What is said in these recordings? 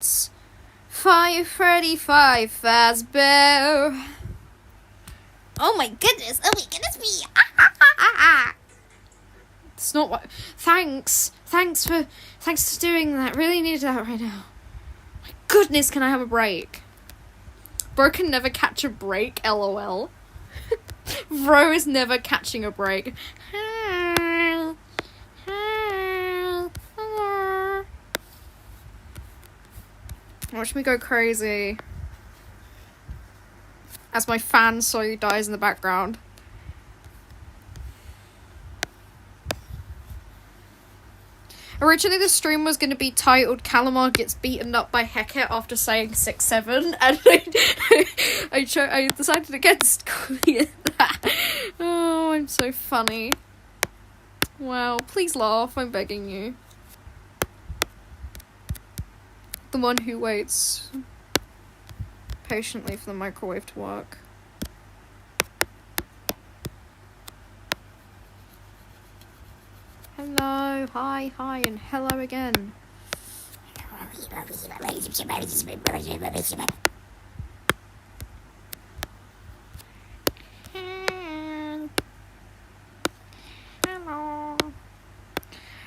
It's 5:35 Fazbear. Oh my goodness me. It's not what. Thanks for doing that. Really needed that right now. My goodness, can I have a break? Bro can never catch a break, lol. Bro is never catching a break. Watch me go crazy as my fan slowly dies in the background. Originally, the stream was going to be titled Calamar gets beaten up by Hehe after saying 6-7, and I decided against calling that. Oh, I'm so funny. Wow, please laugh, I'm begging you. The one who waits patiently for the microwave to work. Hello, hi, and hello again. Hello.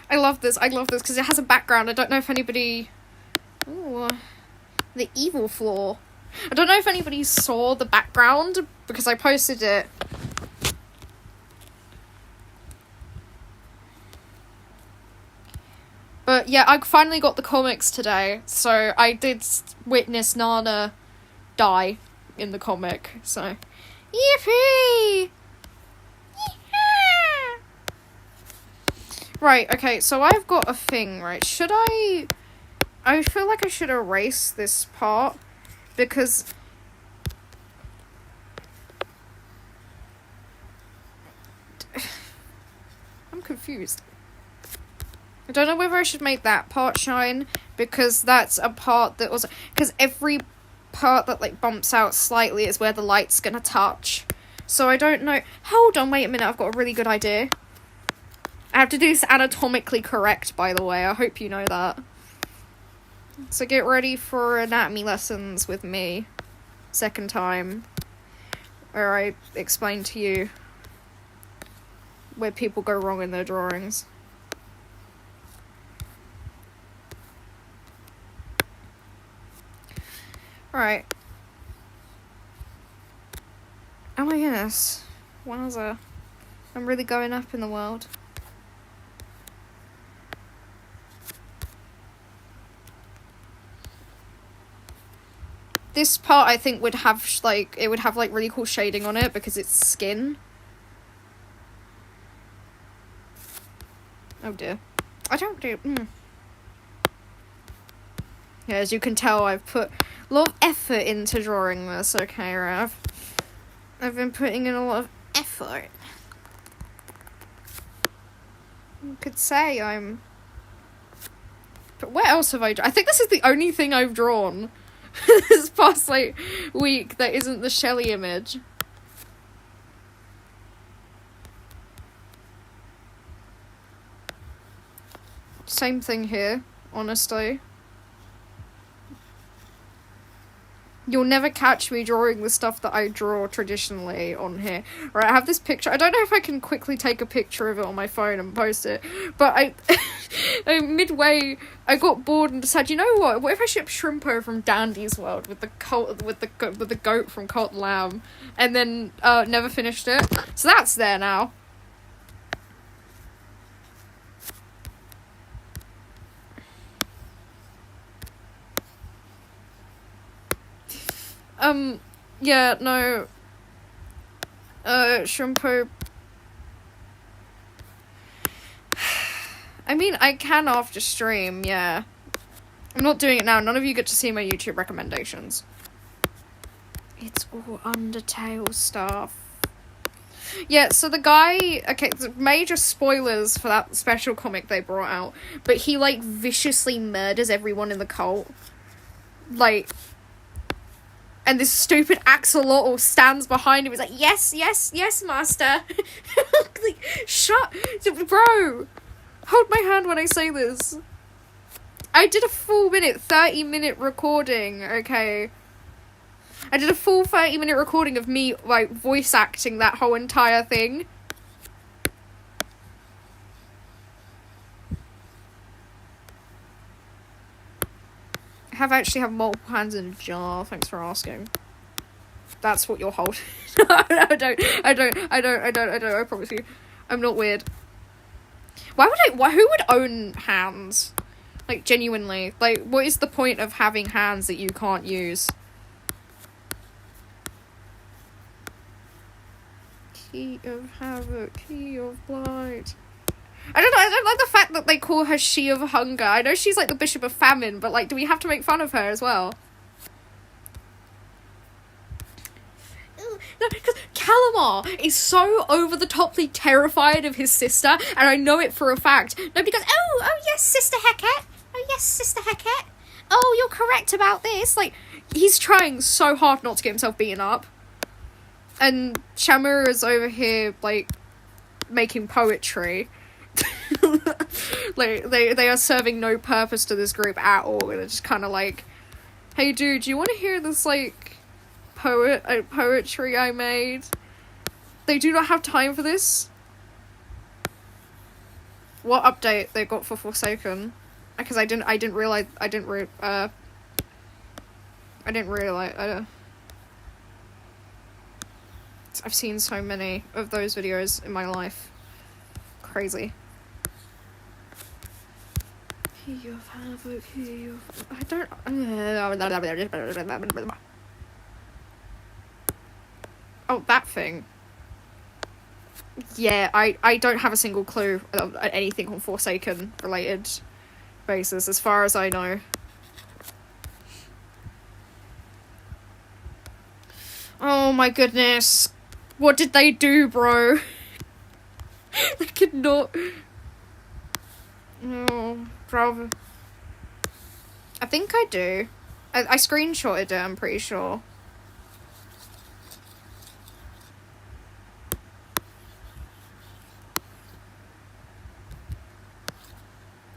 I love this because it has a background. I don't know if anybody... Ooh, the evil floor. I don't know if anybody saw the background because I posted it. But yeah, I finally got the comics today, so I did witness Nana die in the comic, so... Yippee! Yeah! Right, okay, so I've got a thing, right? I feel like I should erase this part, because... I'm confused. I don't know whether I should make that part shine, because that's a part that was... Because every part that, like, bumps out slightly is where the light's gonna touch. So I don't know... Hold on, wait a minute, I've got a really good idea. I have to do this anatomically correct, by the way. I hope you know that. So get ready for anatomy lessons with me. Second time. Where I explain to you where people go wrong in their drawings. Right. Oh my goodness. Wowza. I'm really going up in the world. This part, I think, would have, it would have, really cool shading on it because it's skin. Oh dear. I don't do... Yeah, as you can tell, I've put a lot of effort into drawing this, okay, Rav? I've been putting in a lot of effort. You could say I'm... But what else have I drawn? I think this is the only thing I've drawn this past, week that isn't the Shelly image. Same thing here, honestly. You'll never catch me drawing the stuff that I draw traditionally on here. Right, I have this picture. I don't know if I can quickly take a picture of it on my phone and post it. But midway, I got bored and decided, you know what? What if I ship Shrimpo from Dandy's World with the goat from Cult Lamb, and then never finished it. So that's there now. Yeah, no. Shrimpo. I mean, I can after stream, yeah. I'm not doing it now. None of you get to see my YouTube recommendations. It's all Undertale stuff. Yeah, so the guy... Okay, major spoilers for that special comic they brought out. But he, viciously murders everyone in the cult. And this stupid axolotl stands behind him. He's like, yes, master. Shut... Bro! Hold my hand when I say this. I did a full 30-minute recording, okay? I did a full 30-minute recording of me, like, voice acting that whole entire thing. I actually have multiple hands in a jar, thanks for asking. That's what you're holding. I don't, I promise you. I'm not weird. Who would own hands? Like, genuinely. Like, what is the point of having hands that you can't use? Key of Havoc, Key of Blight. I don't like the fact that they call her She of Hunger. I know she's like the Bishop of Famine, but like, do we have to make fun of her as well? No, because Calamar is so over-the-toply terrified of his sister, and I know it for a fact. Nobody goes, oh yes, Sister Heket. Oh yes, Sister Heket. Oh, you're correct about this. Like, he's trying so hard not to get himself beaten up. And Shamura is over here, like, making poetry. Like, they are serving no purpose to this group at all. And it's just kind of like, hey dude, do you want to hear this, like, poetry I made? They do not have time for this. What update they got for Forsaken? Because I didn't realize. I've seen so many of those videos in my life. Crazy. Oh, that thing. Yeah, I don't have a single clue of anything on Forsaken related basis, as far as I know. Oh my goodness. What did they do, bro? They could not... Oh, brother. I think I do. I screenshotted it, I'm pretty sure.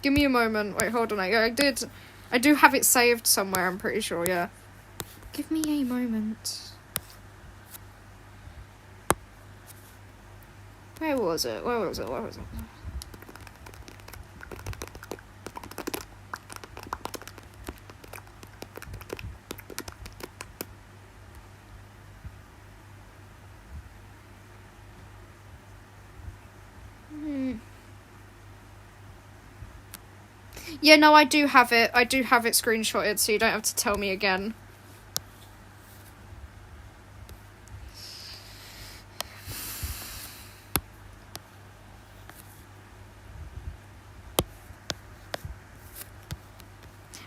Give me a moment. Wait, hold on. I do have it saved somewhere, I'm pretty sure, yeah. Give me a moment. Where was it? Yeah, no, I do have it. I do have it screenshotted, so you don't have to tell me again.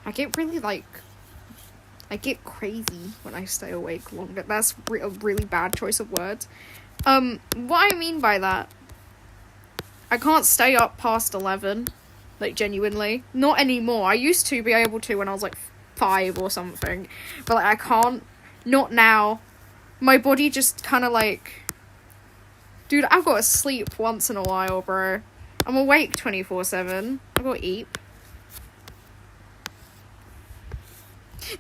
I get crazy when I stay awake longer. That's a really bad choice of words. What I mean by that, I can't stay up past 11. Like, genuinely. Not anymore. I used to be able to when I was, like, 5 or something. But, like, I can't. Not now. My body just kind of, like... Dude, I've got to sleep once in a while, bro. I'm awake 24/7. I've got to eat.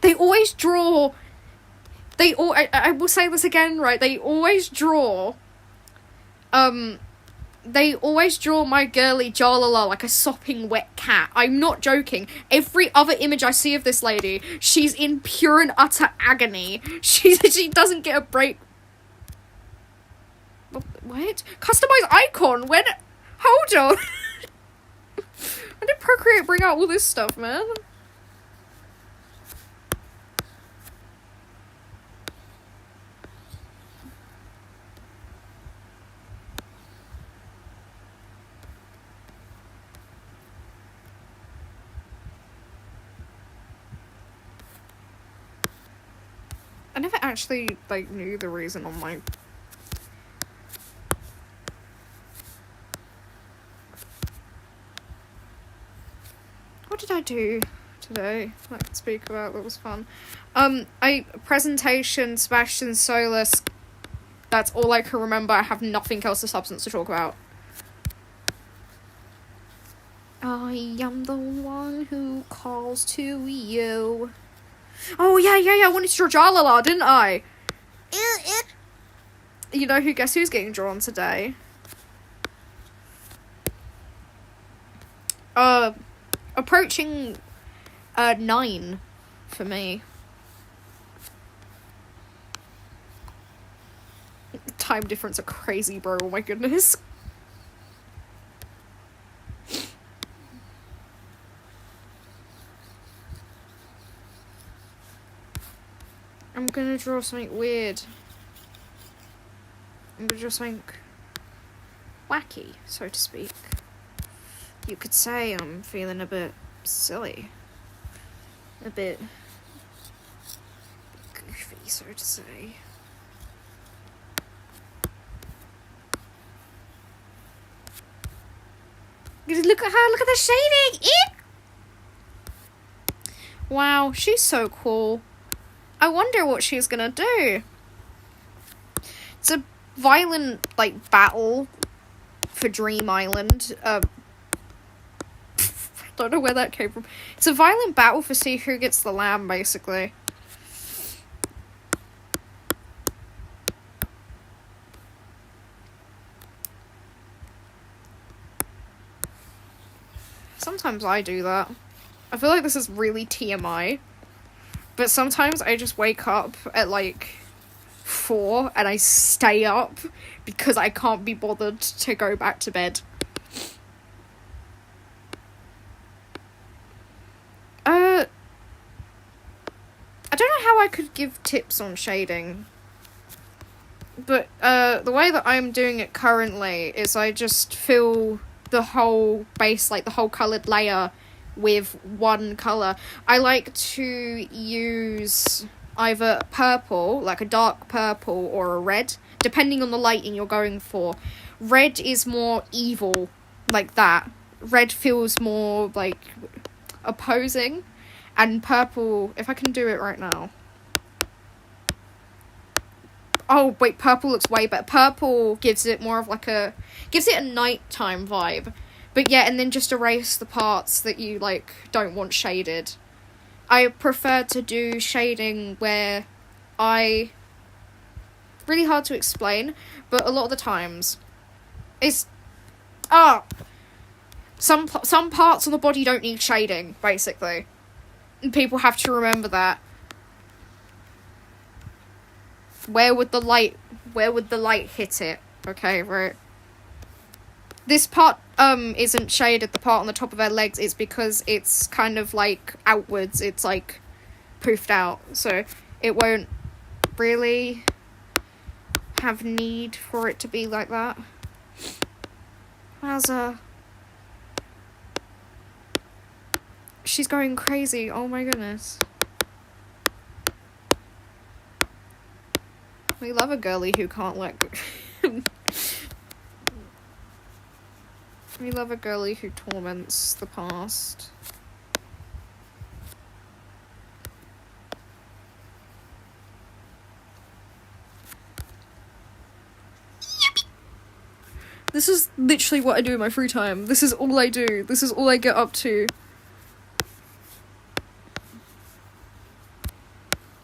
They always draw... I will say this again, right? They always draw... They always draw my girly Jalala like a sopping wet cat. I'm not joking. Every other image I see of this lady, she's in pure and utter agony. She doesn't get a break. What? Customize icon? When? Hold on. When did Procreate bring out all this stuff, man? I never actually, like, knew the reason on my... What did I do today I could speak about that was fun? Presentation, Sebastian Solus. That's all I can remember. I have nothing else of substance to talk about. I am the one who calls to you. Oh, yeah, I wanted to draw Jalala, didn't I? You know who, guess who's getting drawn today? Approaching, 9 for me. Time difference are crazy, bro, oh my goodness. I'm gonna draw something weird. I'm gonna draw something wacky, so to speak. You could say I'm feeling a bit silly. A bit goofy, so to say. Look at her, look at the shading! Eek! Wow, she's so cool. I wonder what she's gonna do. It's a violent, like, battle for Dream Island. I don't know where that came from. It's a violent battle for see who gets the lamb, basically. Sometimes I do that. I feel like this is really TMI. But sometimes I just wake up at, like, 4 and I stay up because I can't be bothered to go back to bed. I don't know how I could give tips on shading. But, the way that I'm doing it currently is I just fill the whole base, like, the whole coloured layer with one colour. I like to use either purple, like a dark purple, or a red, depending on the lighting you're going for. Red is more evil, like that. Red feels more, like, opposing. And purple, if I can do it right now. Oh, wait, purple looks way better. Purple gives it more of like gives it a nighttime vibe. But yeah, and then just erase the parts that you, like, don't want shaded. I prefer to do shading where really hard to explain, but a lot of the times, it's, some parts of the body don't need shading, basically. People have to remember that. Where would the light hit it? Okay, right. This part, isn't shaded, the part on the top of her legs, is because it's kind of, like, outwards, it's, like, poofed out, so it won't really have need for it to be like that. Wowza. She's going crazy, oh my goodness. We love a girly who can't let go. We love a girly who torments the past. This is literally what I do in my free time. This is all I do. This is all I get up to.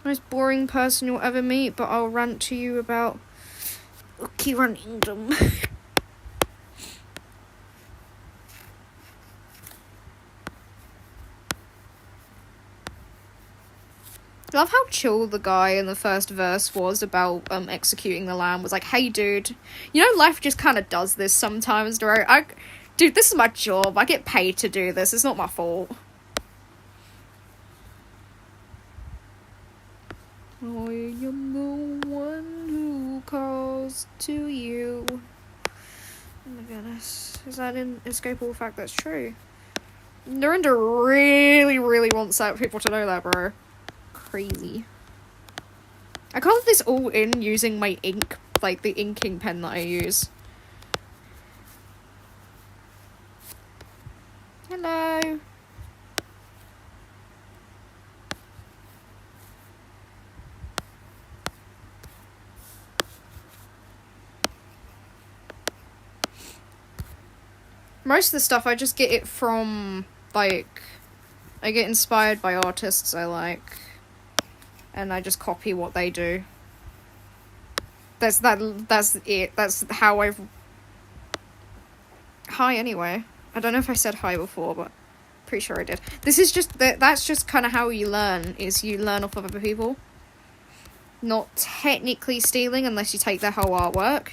Most boring person you'll ever meet, but I'll rant to you about Uki running them. I love how chill the guy in the first verse was about executing the lamb. Was like, hey dude, you know life just kind of does this sometimes, right? Dude, this is my job. I get paid to do this. It's not my fault. I am the one who calls to you. Oh my goodness. Is that inescapable fact that's true? Dorinda really, really wants people to know that, bro. Crazy. I colored this all in using my ink, like the inking pen that I use. Hello. Most of the stuff I just get it from, like, I get inspired by artists I like, and I just copy what they do. That's it. That's how I've... Hi, anyway. I don't know if I said hi before, but pretty sure I did. This is just... That's just kind of how you learn, is you learn off of other people. Not technically stealing unless you take their whole artwork.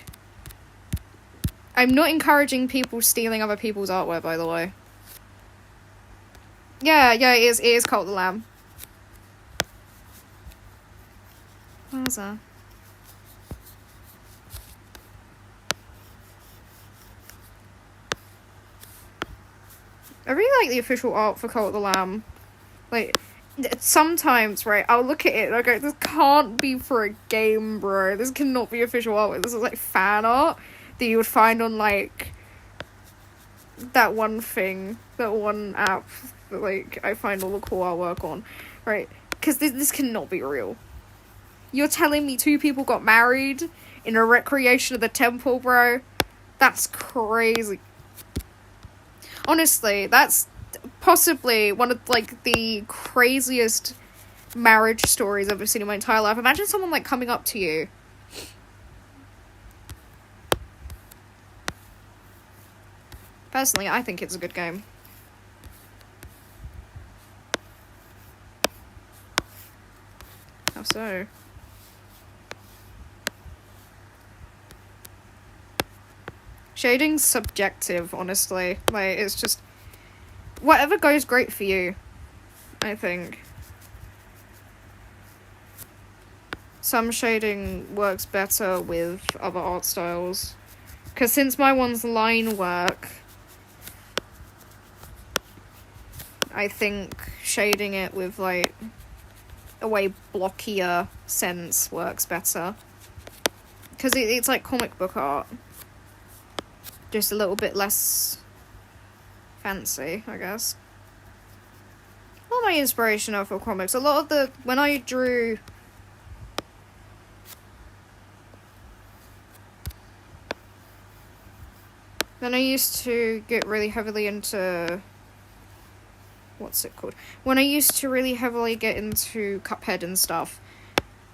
I'm not encouraging people stealing other people's artwork, by the way. Yeah, it is Cult of the Lamb. Where's that? I really like the official art for Cult of the Lamb. Like, sometimes, right, I'll look at it and I go, this can't be for a game, bro. This cannot be official artwork. This is, like, fan art that you would find on, like, that one thing, that one app that, like, I find all the cool artwork on, right? Because this cannot be real. You're telling me two people got married in a recreation of the temple, bro? That's crazy. Honestly, that's possibly one of, like, the craziest marriage stories I've ever seen in my entire life. Imagine someone, like, coming up to you. Personally, I think it's a good game. How so? Shading's subjective, honestly. Like, it's just... whatever goes great for you, I think. Some shading works better with other art styles. Because since my one's line work, I think shading it with, like, a way blockier sense works better. Because it's like comic book art. Just a little bit less fancy, I guess. A lot of my inspiration are for comics. A lot of the... when I drew... then I used to get really heavily into... what's it called? When I used to really heavily get into Cuphead and stuff,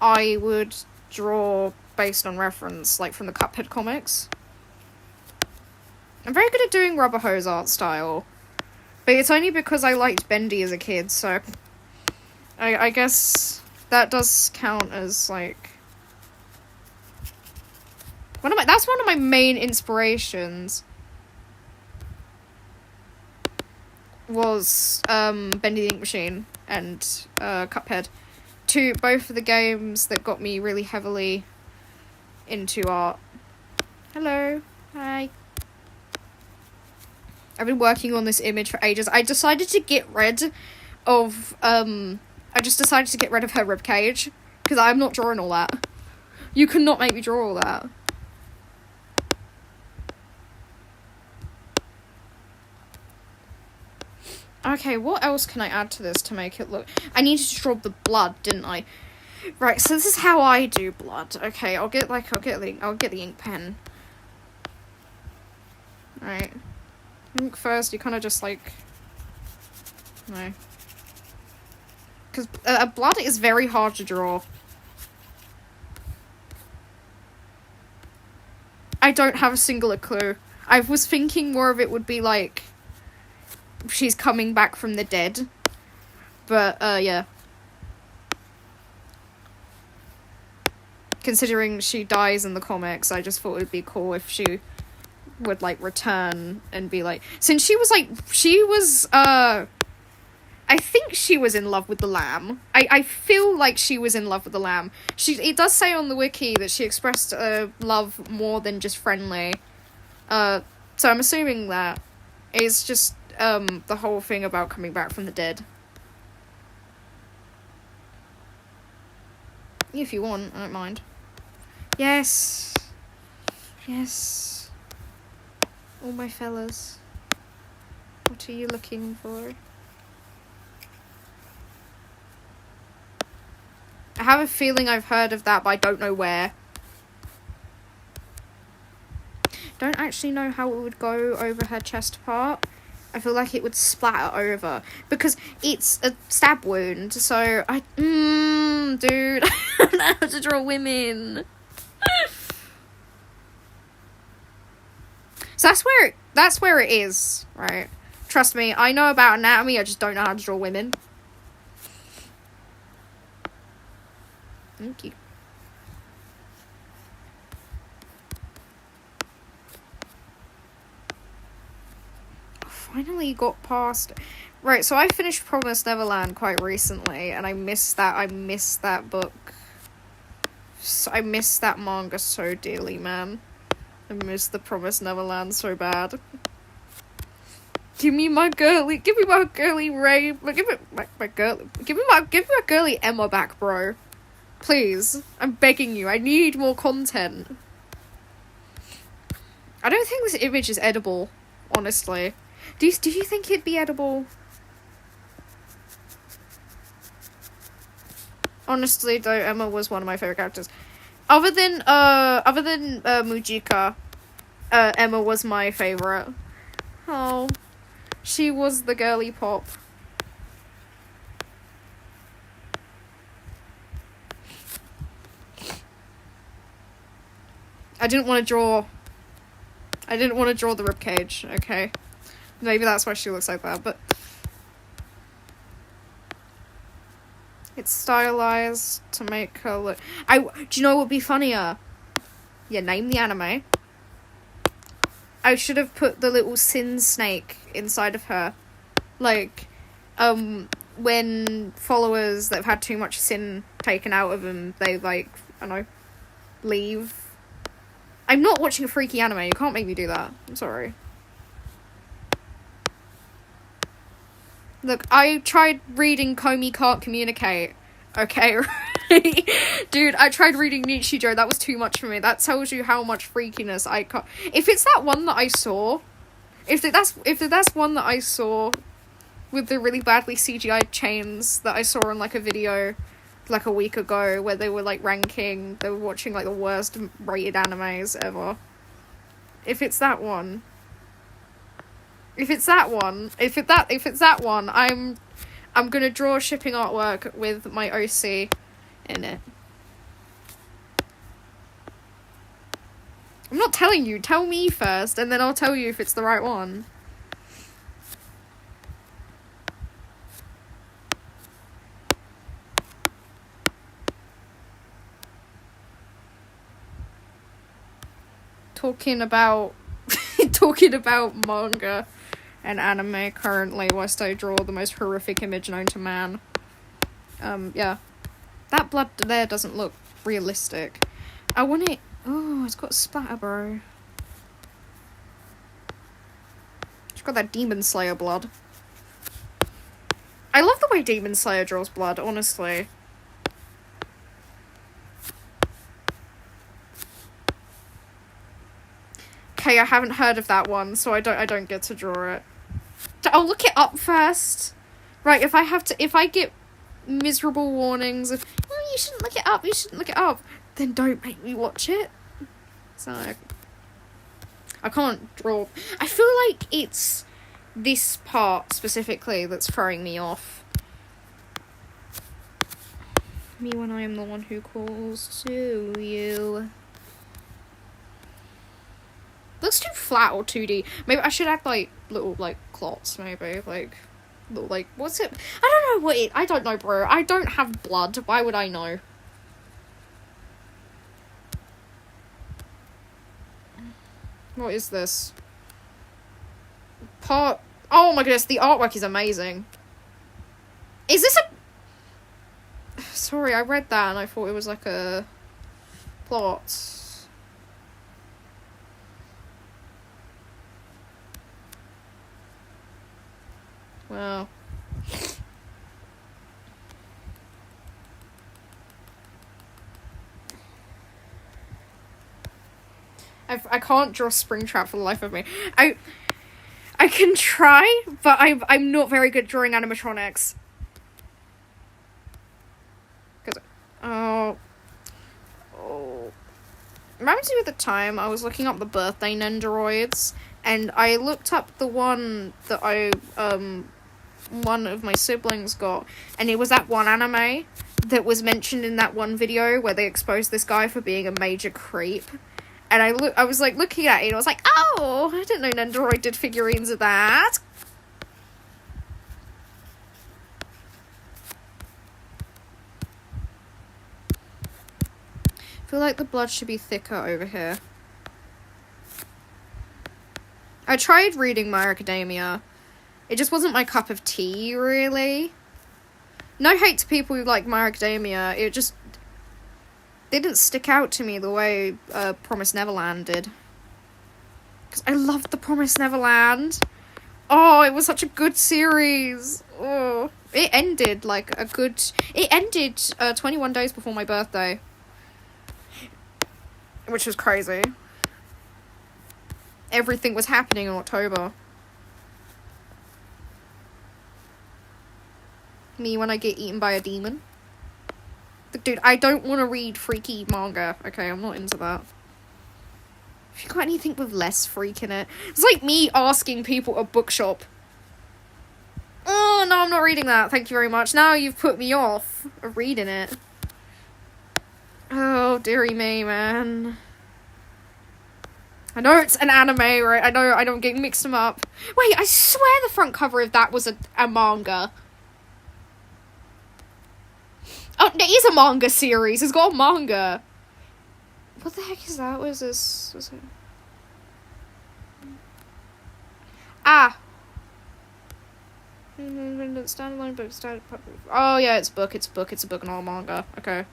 I would draw based on reference, like from the Cuphead comics. I'm very good at doing rubber hose art style, but it's only because I liked Bendy as a kid, so I guess that does count as, like, that's one of my main inspirations was Bendy the Ink Machine and Cuphead. Both of the games that got me really heavily into art. Hello. Hi. I've been working on this image for ages. I decided to get rid of her ribcage, because I'm not drawing all that. You cannot make me draw all that. Okay, what else can I add to this to make it look... I needed to draw the blood, didn't I? Right, so this is how I do blood. Okay, I'll get the ink pen. Right. I think first you kind of just, like... no. Because blood is very hard to draw. I don't have a singular clue. I was thinking more of it would be, like... she's coming back from the dead. But, yeah. Considering she dies in the comics, I just thought it would be cool if she would, like, return and be like... since she was, I think she was in love with the lamb. I feel like she was in love with the lamb. It does say on the wiki that she expressed love more than just friendly. So I'm assuming that it's just the whole thing about coming back from the dead. If you want, I don't mind. Yes. Yes. All my fellas. What are you looking for? I have a feeling I've heard of that, but I don't know where. don't actually know how it would go over her chest part. I feel like it would splatter over because it's a stab wound. So dude, I don't know how to draw women. So that's where it is, right? Trust me, I know about anatomy. I just don't know how to draw women. Thank you. Finally got past. Right, so I finished Promised Neverland quite recently, and I missed that book. So I missed that manga so dearly, man. I miss the Promised Neverland so bad. Give me my girly Ray. Give me my girly Emma back, bro. Please, I'm begging you. I need more content. I don't think this image is edible, honestly. Do you think it'd be edible? Honestly, though, Emma was one of my favorite characters. Other than Mujika, Emma was my favorite. Oh, she was the girly pop. I didn't want to draw the ribcage, okay? Maybe that's why she looks like that, but it's stylized to make her look... do you know what would be funnier? Yeah, name the anime. I should have put the little sin snake inside of her. Like, when followers that have had too much sin taken out of them, they, like, I don't know, leave. I'm not watching a freaky anime, you can't make me do that. I'm sorry. Look, I tried reading Komi Can't Communicate. Okay, dude, I tried reading Nichijou. That was too much for me. That tells you how much freakiness I can't... If it's that one that I saw... If that's one that I saw with the really badly CGI chains that I saw in, like, a video, like, a week ago, where they were, like, ranking... They were watching, like, the worst rated animes ever. If it's that one... If it's that one, I'm gonna draw shipping artwork with my OC in it. I'm not telling you, tell me first, and then I'll tell you if it's the right one. Talking about manga and anime currently, whilst I draw the most horrific image known to man. Yeah. That blood there doesn't look realistic. I want it... Oh, it's got splatter, bro. It's got that Demon Slayer blood. I love the way Demon Slayer draws blood, honestly. Okay, I haven't heard of that one, so I don't get to draw it. I'll look it up first. Right, if I get miserable warnings of, oh, you shouldn't look it up, then don't make me watch it. So, I can't draw. I feel like it's this part specifically that's throwing me off. Me when I am the one who calls to you. Looks too flat or 2D. Maybe I should add, like, little, like, clots, maybe. Like, little, like, what's it? I don't know, bro. I don't have blood. Why would I know? What is this? Oh my goodness, the artwork is amazing. Is this a... Sorry, I read that and I thought it was, like, a plot. Wow. I can't draw Springtrap for the life of me. I can try, but I'm not very good at drawing animatronics. Cause oh. reminds me of the time I was looking up the birthday Nendoroids, and I looked up the one that one of my siblings got, and it was that one anime that was mentioned in that one video where they exposed this guy for being a major creep. And I was like looking at it and I was like, oh, I didn't know Nendoroid did figurines of that. I feel like the blood should be thicker over here. I tried reading My Academia. It just wasn't my cup of tea, really. No hate to people who like My Academia. It just didn't stick out to me the way Promised Neverland did. Because I loved the Promised Neverland. Oh, it was such a good series. Oh, it ended It ended 21 days before my birthday, which was crazy. Everything was happening in October. Me when I get eaten by a demon. Dude, I don't want to read freaky manga. Okay, I'm not into that. If you got anything with less freak in it. It's like me asking people at bookshop. Oh, no, I'm not reading that. Thank you very much. Now you've put me off of reading it. Oh, dearie me, man. I know it's an anime, right? I know I don't get mixed them up. Wait, I swear the front cover of that was a manga. Oh, it is a manga series. It's got a manga. What the heck is that? What is this? What's it? Ah. Standalone book. Oh, yeah, it's a book. It's a book. It's a book, not a manga. Okay.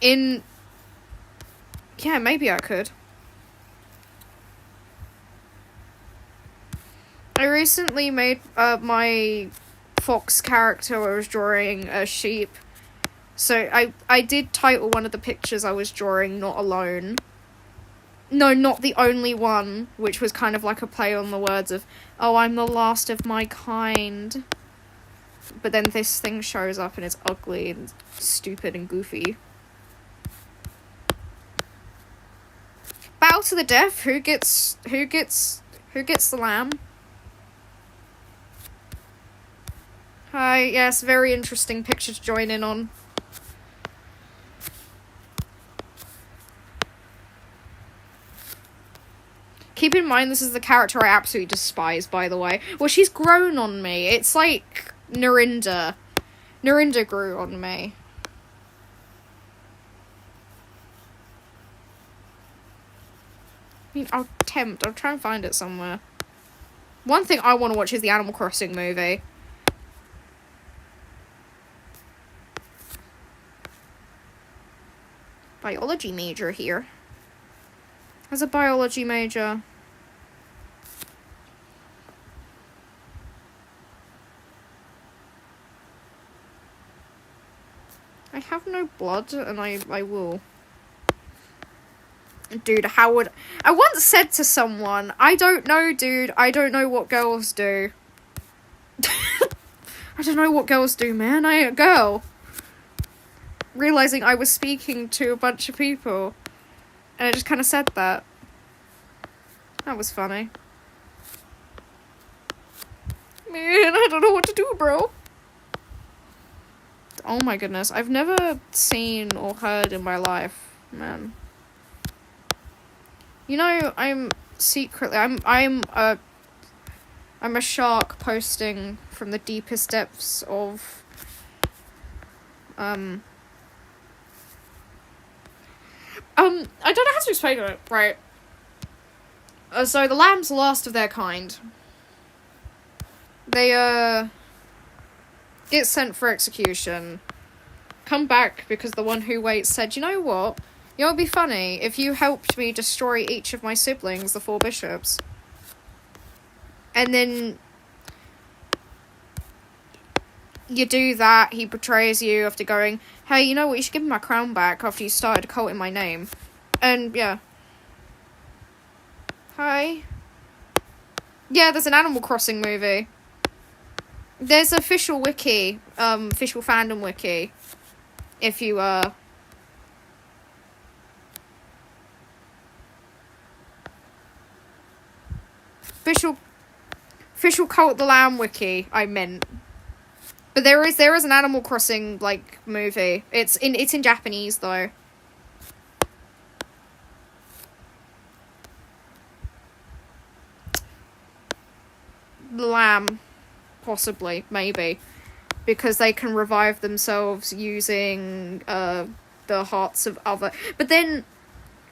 Yeah, maybe I could. I recently made my fox character I was drawing a sheep. So I did title one of the pictures I was drawing Not Alone. No, not the only one, which was kind of like a play on the words of, oh, I'm the last of my kind. But then this thing shows up and it's ugly and stupid and goofy. Bow to the deaf. Who gets the lamb? Hi, yes, very interesting picture to join in on. Keep in mind, this is the character I absolutely despise, by the way. Well, she's grown on me. It's like Narinda. Narinda grew on me. I mean, I'll try and find it somewhere. One thing I want to watch is the Animal Crossing movie. Biology major here. As a biology major. I have no blood, and I will. Dude, how would... I once said to someone, I don't know, dude. I don't know what girls do. I don't know what girls do, man. I ain't a girl. Realising I was speaking to a bunch of people. And I just kind of said that. That was funny. Man, I don't know what to do, bro. Oh my goodness. I've never seen or heard in my life, man. You know, I'm secretly... I'm a shark posting from the deepest depths of... I don't know how to explain it, right? So the lamb's the last of their kind. They, get sent for execution. Come back because the one who waits said, you know what? You know, it'd be funny if you helped me destroy each of my siblings, the 4 bishops. And then... you do that, he betrays you after going, hey, you know what, you should give me my crown back after you started a cult in my name. And, yeah. Hi. Yeah, there's an Animal Crossing movie. There's official wiki, official fandom wiki. If you official Cult the Lamb wiki. I meant, but there is an Animal Crossing like movie. It's in Japanese though. The lamb, possibly, maybe, because they can revive themselves using the hearts of other. But then,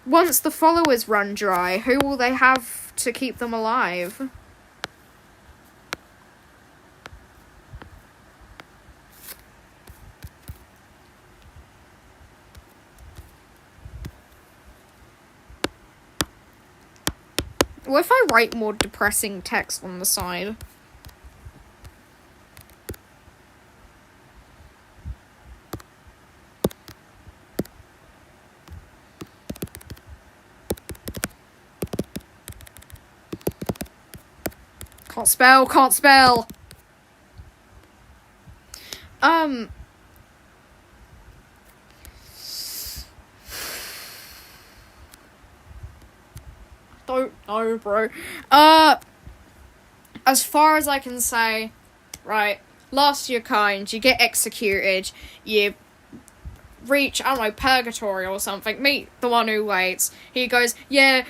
once the followers run dry, who will they have to keep them alive? What if I write more depressing text on the side? Can't spell. Don't know, bro. As far as I can say, right, last of your kind, you get executed, you reach, I don't know, purgatory or something, meet the one who waits. He goes, yeah,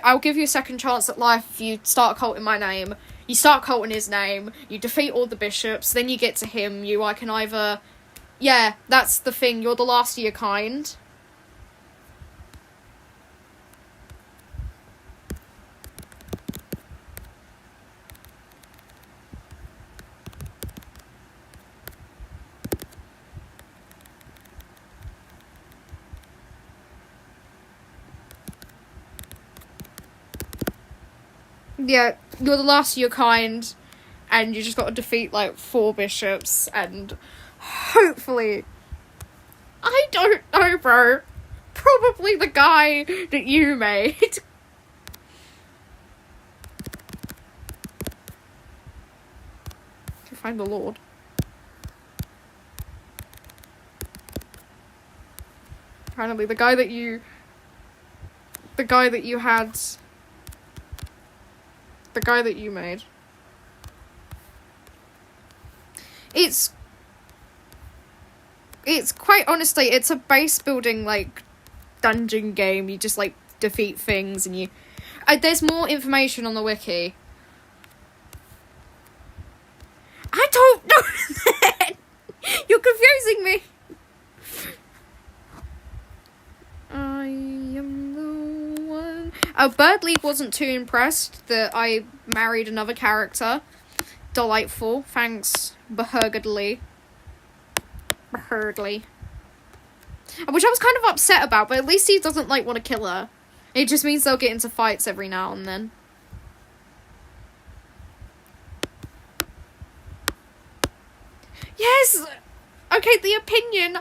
I'll give you a second chance at life if you start culting my name. You start culting his name, you defeat all the bishops, then you get to him, I can either, yeah, that's the thing, you're the last of your kind. Yeah, you're the last of your kind, and you just got to defeat, like, 4 bishops, and hopefully... I don't know, bro. Probably the guy that you made. To find the Lord. Apparently, the guy that you had... The guy that you made. It's quite honestly, it's a base building, like, dungeon game. You just, like, defeat things and you... there's more information on the wiki. I don't know that! You're confusing me! I am the one... Birdleaf wasn't too impressed that I married another character. Delightful. Thanks, Behurgedly. Which I was kind of upset about, but at least he doesn't, like, want to kill her. It just means they'll get into fights every now and then. Yes! Okay, the opinion...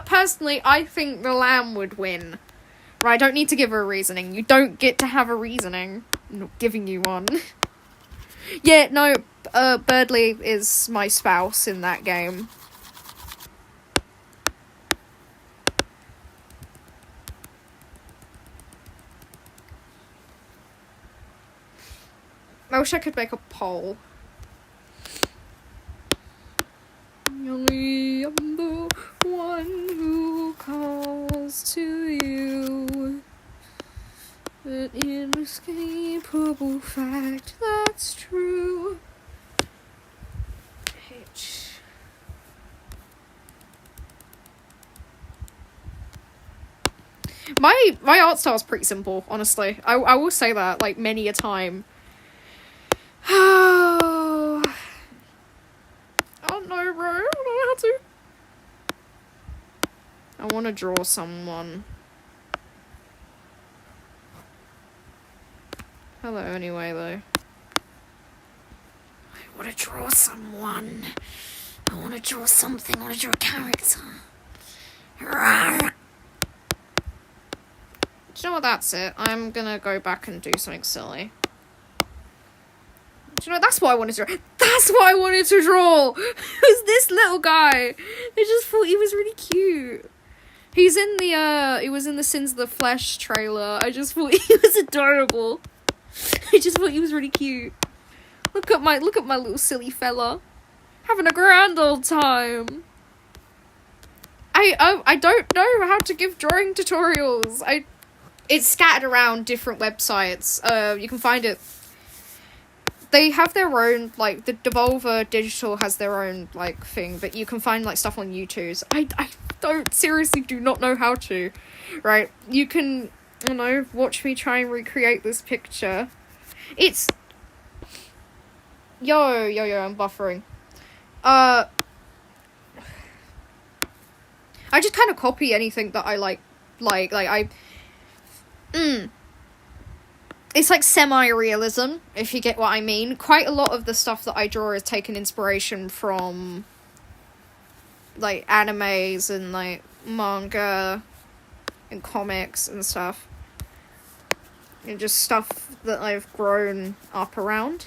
personally, I think the lamb would win. Right, I don't need to give her a reasoning. You don't get to have a reasoning. I'm not giving you one. Yeah, no, Birdleaf is my spouse in that game. I wish I could make a poll. I am the one who calls to you. An inescapable fact that's true. H. My art style is pretty simple, honestly. I will say that, like, many a time. Oh, I don't know, bro. I don't know how to. I want to draw someone. Hello, anyway, though. I want to draw someone. I want to draw something. I want to draw a character. Do you know what? That's it. I'm gonna go back and do something silly. Do you know, that's what I wanted to draw. That's what I wanted to draw! It was this little guy. I just thought he was really cute. He was in the Sins of the Flesh trailer. I just thought he was adorable. I just thought he was really cute. Look at my little silly fella. Having a grand old time. I don't know how to give drawing tutorials. It's scattered around different websites. You can find it. They have their own, like, the Devolver Digital has their own, like, thing, but you can find, like, stuff on YouTube. I seriously do not know how to. Right, you can, you know, watch me try and recreate this picture. It's... Yo, I'm buffering. I just kind of copy anything that I like, it's like semi-realism, if you get what I mean. Quite a lot of the stuff that I draw is taken inspiration from, like, animes and, like, manga and comics and stuff. And just stuff that I've grown up around.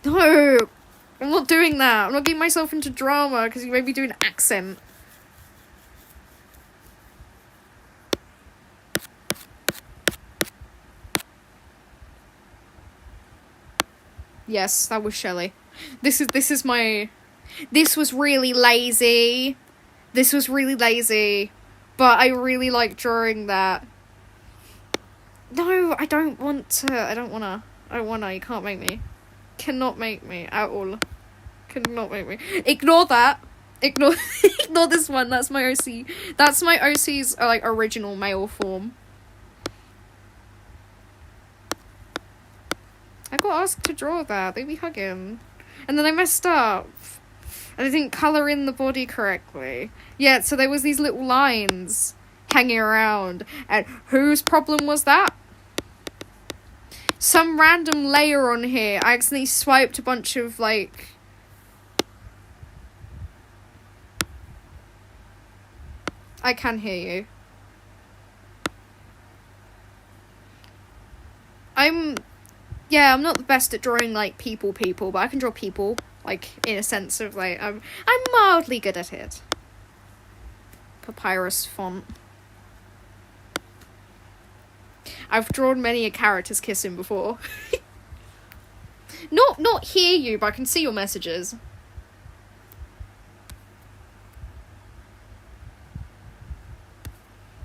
No! I'm not doing that. I'm not getting myself into drama because you made me do an accent. Yes, that was Shelley. This was really lazy. This was really lazy. But I really like drawing that. No, I don't want to. I don't wanna. You can't make me. Cannot make me at all. Cannot make me. Ignore that. Ignore this one. That's my OC. That's my OC's like original male form. I got asked to draw that. They be hugging. And then I messed up. And I didn't colour in the body correctly. Yeah, so there was these little lines hanging around. And whose problem was that? Some random layer on here. I accidentally swiped a bunch of, like... I can hear you. I'm not the best at drawing, like, people, but I can draw people, like, in a sense of, like, I'm mildly good at it. Papyrus font. I've drawn many a character's kissing before. Not hear you, but I can see your messages.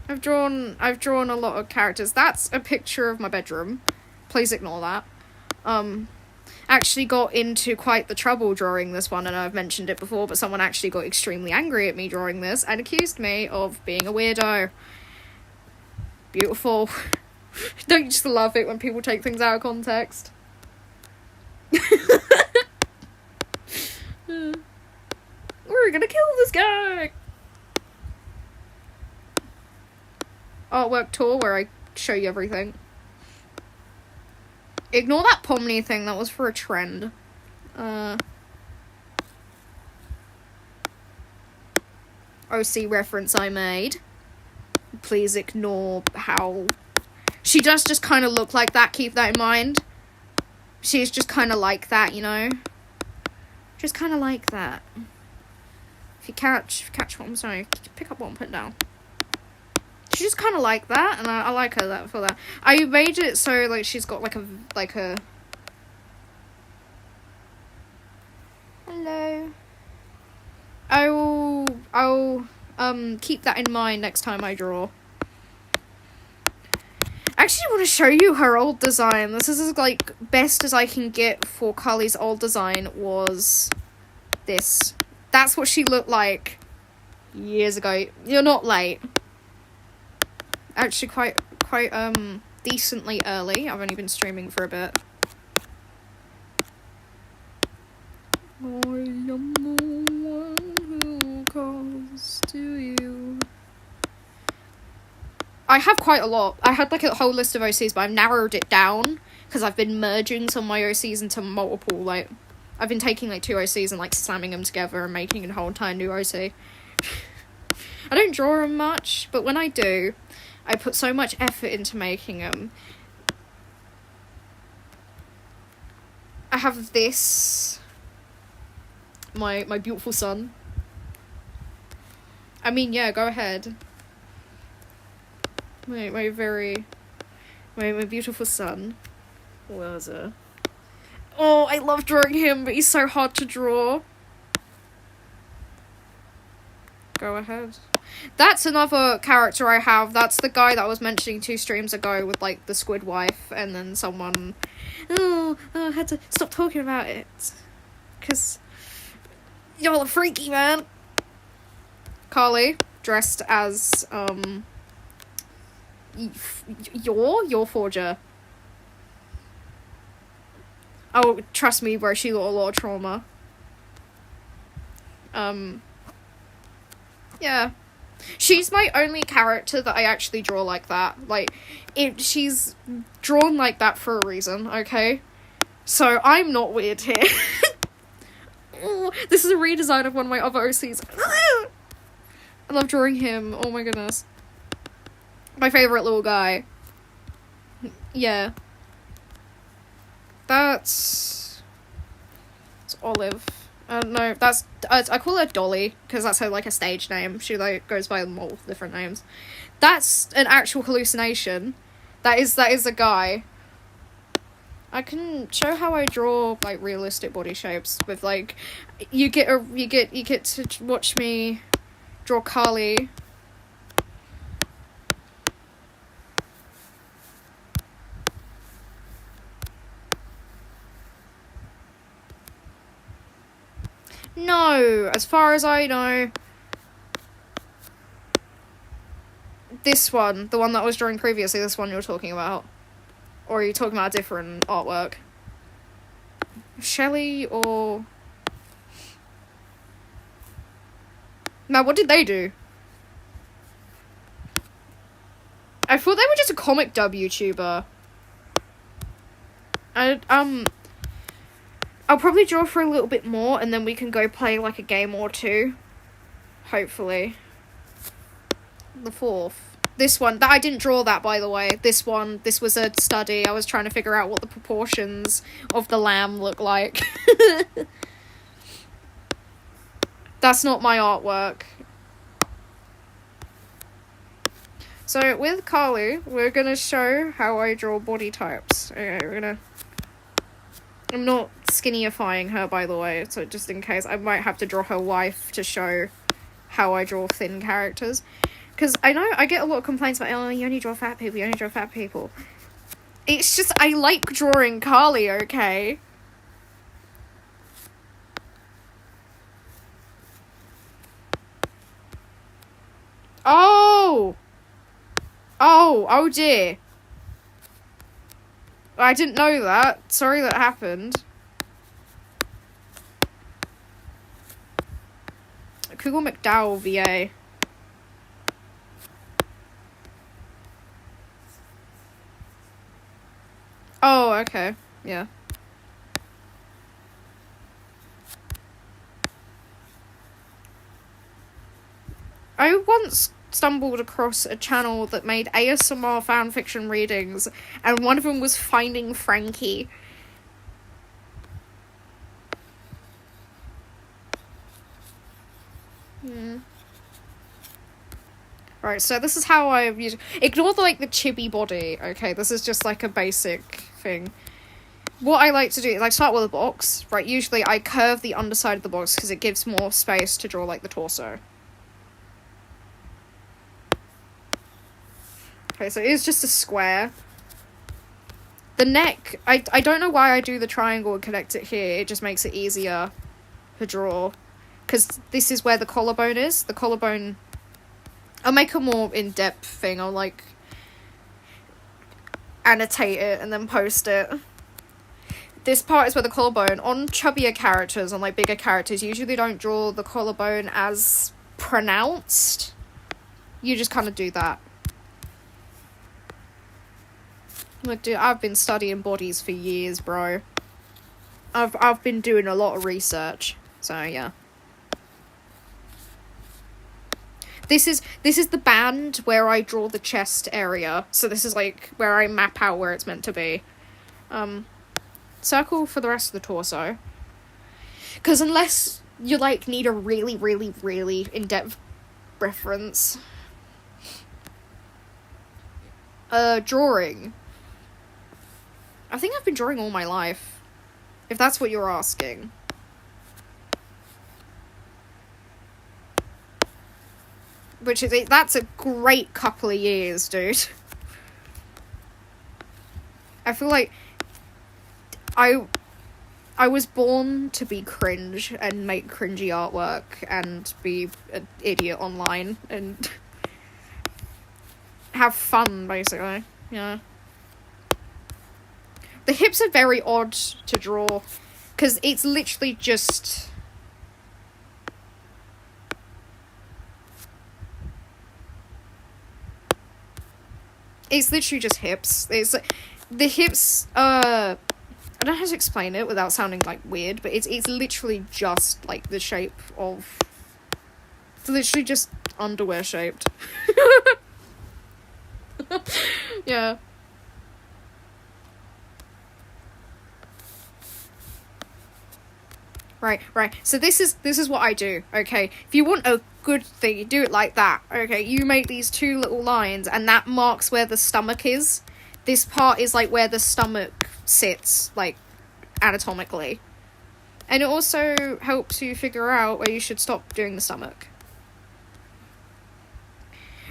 I've drawn a lot of characters. That's a picture of my bedroom. Please ignore that. Actually got into quite the trouble drawing this one, and I've mentioned it before, but someone actually got extremely angry at me drawing this and accused me of being a weirdo. Beautiful. Don't you just love it when people take things out of context? We're gonna kill this guy! Artwork tour where I show you everything. Ignore that Pomni thing, that was for a trend. OC reference I made. Please ignore how... She does just kind of look like that, keep that in mind. She's just kind of like that, you know? Just kind of like that. If you catch what I'm saying, pick up what I'm putting down. She's just kind of like that, and I like her for that. I made it so, like, she's got, like a... Hello. I'll keep that in mind next time I draw. I actually want to show you her old design. This is, as, like, best as I can get for Carly's old design was this. That's what she looked like years ago. You're not late. Actually quite decently early. I've only been streaming for a bit. I am the one who calls to you. I have quite a lot. I had like a whole list of OCs, but I've narrowed it down because I've been merging some of my OCs into multiple, like, I've been taking like 2 OCs and like slamming them together and making a whole entire new OC. I don't draw them much, but when I do, I put so much effort into making them I have this. My beautiful son. I mean, yeah, go ahead. My beautiful son. Where was it? Oh, I love drawing him, but he's so hard to draw. Go ahead. That's another character I have. That's the guy that I was mentioning 2 streams ago with, like, the squid wife, and then someone... Oh, I had to stop talking about it. Because... Y'all are freaky, man. Carly, dressed as, your forger. Oh, trust me, bro, she got a lot of trauma. Yeah. She's my only character that I actually draw like that. Like, she's drawn like that for a reason, okay? So, I'm not weird here. Ooh, this is a redesign of one of my other OCs. I love drawing him. Oh my goodness. My favorite little guy. Yeah. That's Olive. No, that's... I call her Dolly, because that's her, like, a stage name. She, like, goes by multiple different names. That's an actual hallucination. That is a guy. I can show how I draw, like, realistic body shapes with, like... You get to watch me draw Carly. No, as far as I know. This one, the one that I was drawing previously, this one you're talking about. Or are you talking about a different artwork? Shelley or... Now, what did they do? I thought they were just a comic dub YouTuber. I'll probably draw for a little bit more, and then we can go play, like, a game or 2. Hopefully. The 4th. This one, I didn't draw that, by the way. This was a study. I was trying to figure out what the proportions of the lamb look like. That's not my artwork. So, with Carly, we're gonna show how I draw body types. Okay, I'm not skinnyifying her, by the way, so just in case, I might have to draw her wife to show how I draw thin characters. Because I know I get a lot of complaints about, oh, you only draw fat people, you only draw fat people. It's just, I like drawing Carly, okay? Oh! Oh dear. I didn't know that. Sorry that happened. Google McDowell, VA. Oh, okay. Yeah. I once stumbled across a channel that made ASMR fanfiction readings, and one of them was Finding Frankie. Right, so this is how I've used... Ignore, like, the chibi body, okay? This is just, like, a basic thing. What I like to do is I start with a box, right? Usually I curve the underside of the box because it gives more space to draw, like, the torso. Okay, so it is just a square. The neck, I don't know why I do the triangle and connect it here. It just makes it easier to draw. Because this is where the collarbone is. The collarbone... I'll make a more in-depth thing. I'll, like, annotate it and then post it. This part is where the collarbone... On chubbier characters, on, like, bigger characters, you usually don't draw the collarbone as pronounced. You just kind of do that. Like, dude, I've been studying bodies for years, bro. I've been doing a lot of research. So, yeah. This is the band where I draw the chest area. So this is, like, where I map out where it's meant to be. circle for the rest of the torso. Because unless you, like, need a really, really, really in-depth reference. Drawing. I think I've been drawing all my life. If that's what you're asking. Which is, that's a great couple of years, dude. I feel like I was born to be cringe and make cringy artwork and be an idiot online and have fun, basically. Yeah. The hips are very odd to draw because it's literally just... It's literally just hips. It's the hips. I don't know how to explain it without sounding like weird, but it's literally just like the shape of. It's literally just underwear shaped. Yeah. Right. So this is what I do, okay? If you want a good thing, you do it like that, okay? You make these two little lines, and that marks where the stomach is. This part is, like, where the stomach sits, like, anatomically. And it also helps you figure out where you should stop doing the stomach.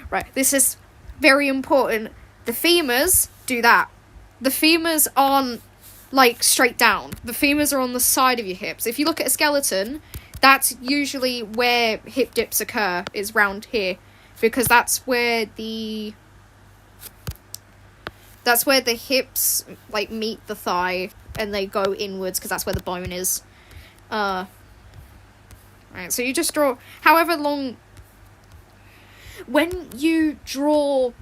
Right, this is very important. The femurs do that. The femurs aren't, like, straight down. The femurs are on the side of your hips. If you look at a skeleton, that's usually where hip dips occur, is round here. Because that's where the hips, like, meet the thigh, and they go inwards, because that's where the bone is. Right, so you just draw however long... When you draw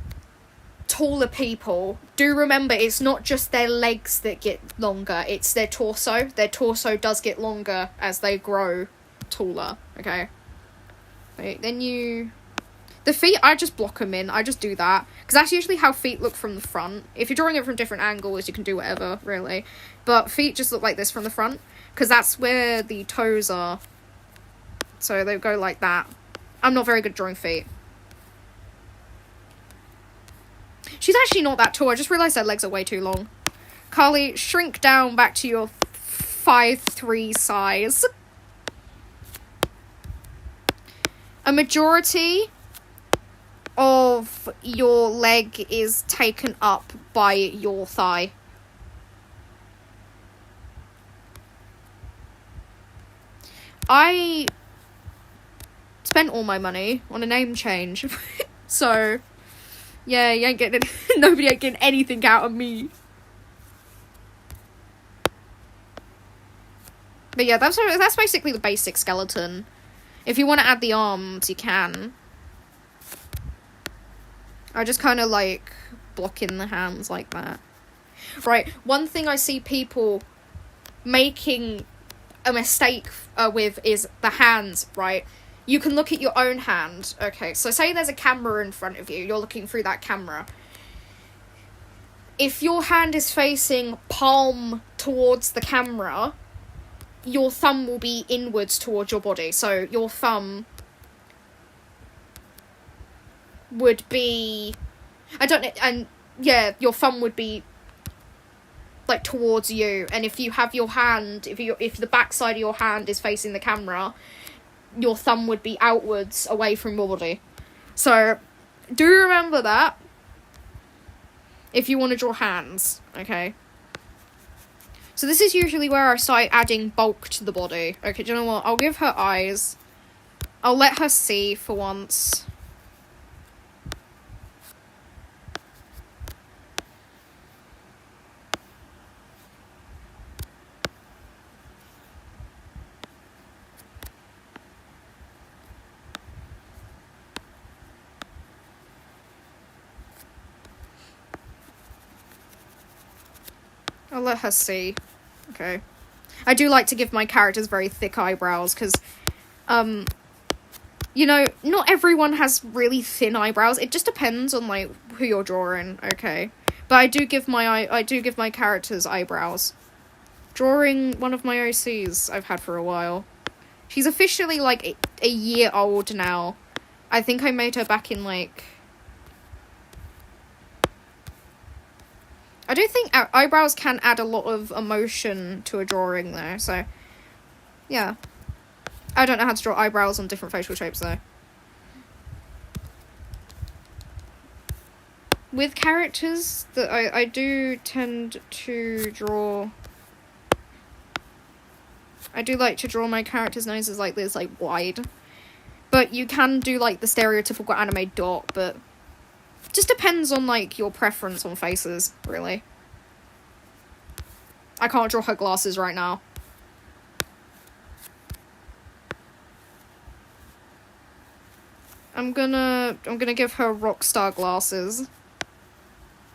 taller people, do remember it's not just their legs that get longer, it's their torso. Their torso does get longer as they grow taller, okay? Right, then the feet, I just block them in. I just do that. Because that's usually how feet look from the front. If you're drawing it from different angles, you can do whatever, really. But feet just look like this from the front. Because that's where the toes are. So they go like that. I'm not very good at drawing feet. She's actually not that tall. I just realised her legs are way too long. Carly, shrink down back to your 5'3" size. A majority of your leg is taken up by your thigh. I spent all my money on a name change. So... yeah, you ain't getting... nobody ain't getting anything out of me. But yeah, that's basically the basic skeleton. If you want to add the arms, you can. I just kind of, like, block in the hands like that. Right, one thing I see people making a mistake with is the hands, right? You can look at your own hand. Okay, so say there's a camera in front of you. You're looking through that camera. If your hand is facing palm towards the camera, your thumb will be inwards towards your body. So your thumb would be... I don't know... And, yeah, your thumb would be, like, towards you. And if you have your hand... If the back side of your hand is facing the camera... your thumb would be outwards away from your body. So, do remember that. If you want to draw hands, okay? So this is usually where I start adding bulk to the body. Okay, do you know what? I'll give her eyes. I'll let her see for once. I'll let her see. Okay. I do like to give my characters very thick eyebrows, because, you know, not everyone has really thin eyebrows. It just depends on, like, who you're drawing, okay? But I do give my characters eyebrows. drawing one of my OCs I've had for a while. She's officially, like, a year old now. I think I made her back in, like... I do think eyebrows can add a lot of emotion to a drawing, though, so... Yeah. I don't know how to draw eyebrows on different facial shapes, though. With characters, that I do tend to draw... I do like to draw my characters' noses like this, like, wide. But you can do, like, the stereotypical anime dot, but... Just depends on, like, your preference on faces, really. I can't draw her glasses right now. I'm gonna give her rock star glasses.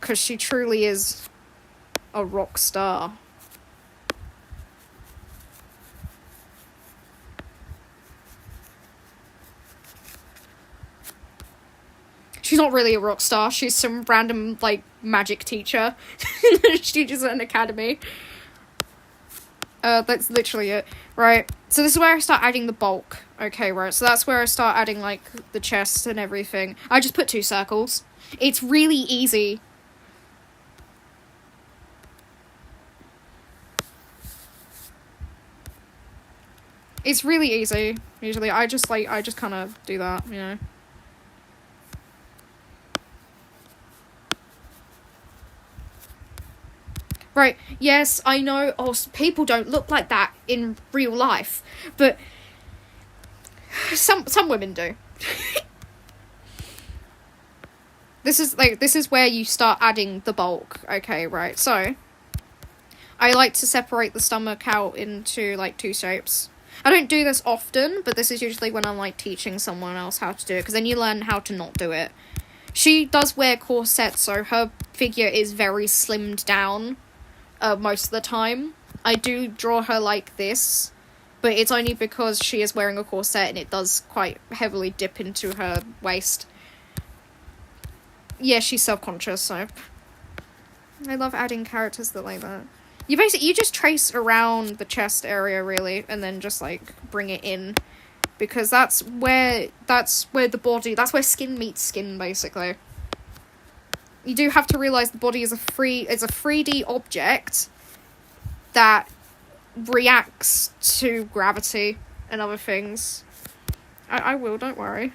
Because she truly is a rock star. She's not really a rock star. She's some random, like, magic teacher. She teaches at an academy. That's literally it. Right. So this is where I start adding the bulk. Okay, right. So that's where I start adding, like, the chest and everything. I just put 2 circles. It's really easy. It's really easy. Usually, I just kind of do that, you know. Right, yes, I know, people don't look like that in real life, but some women do. This is where you start adding the bulk. Okay, right, so I like to separate the stomach out into, like, 2 shapes. I don't do this often, but this is usually when I'm, like, teaching someone else how to do it, because then you learn how to not do it. She does wear corsets, so her figure is very slimmed down. Most of the time. I do draw her like this, but it's only because she is wearing a corset and it does quite heavily dip into her waist. Yeah, she's self-conscious, so... I love adding characters that like that. You just trace around the chest area, really, and then just, like, bring it in. Because that's where the body... That's where skin meets skin, basically. You do have to realise the body is a 3D object that reacts to gravity and other things. I will, don't worry.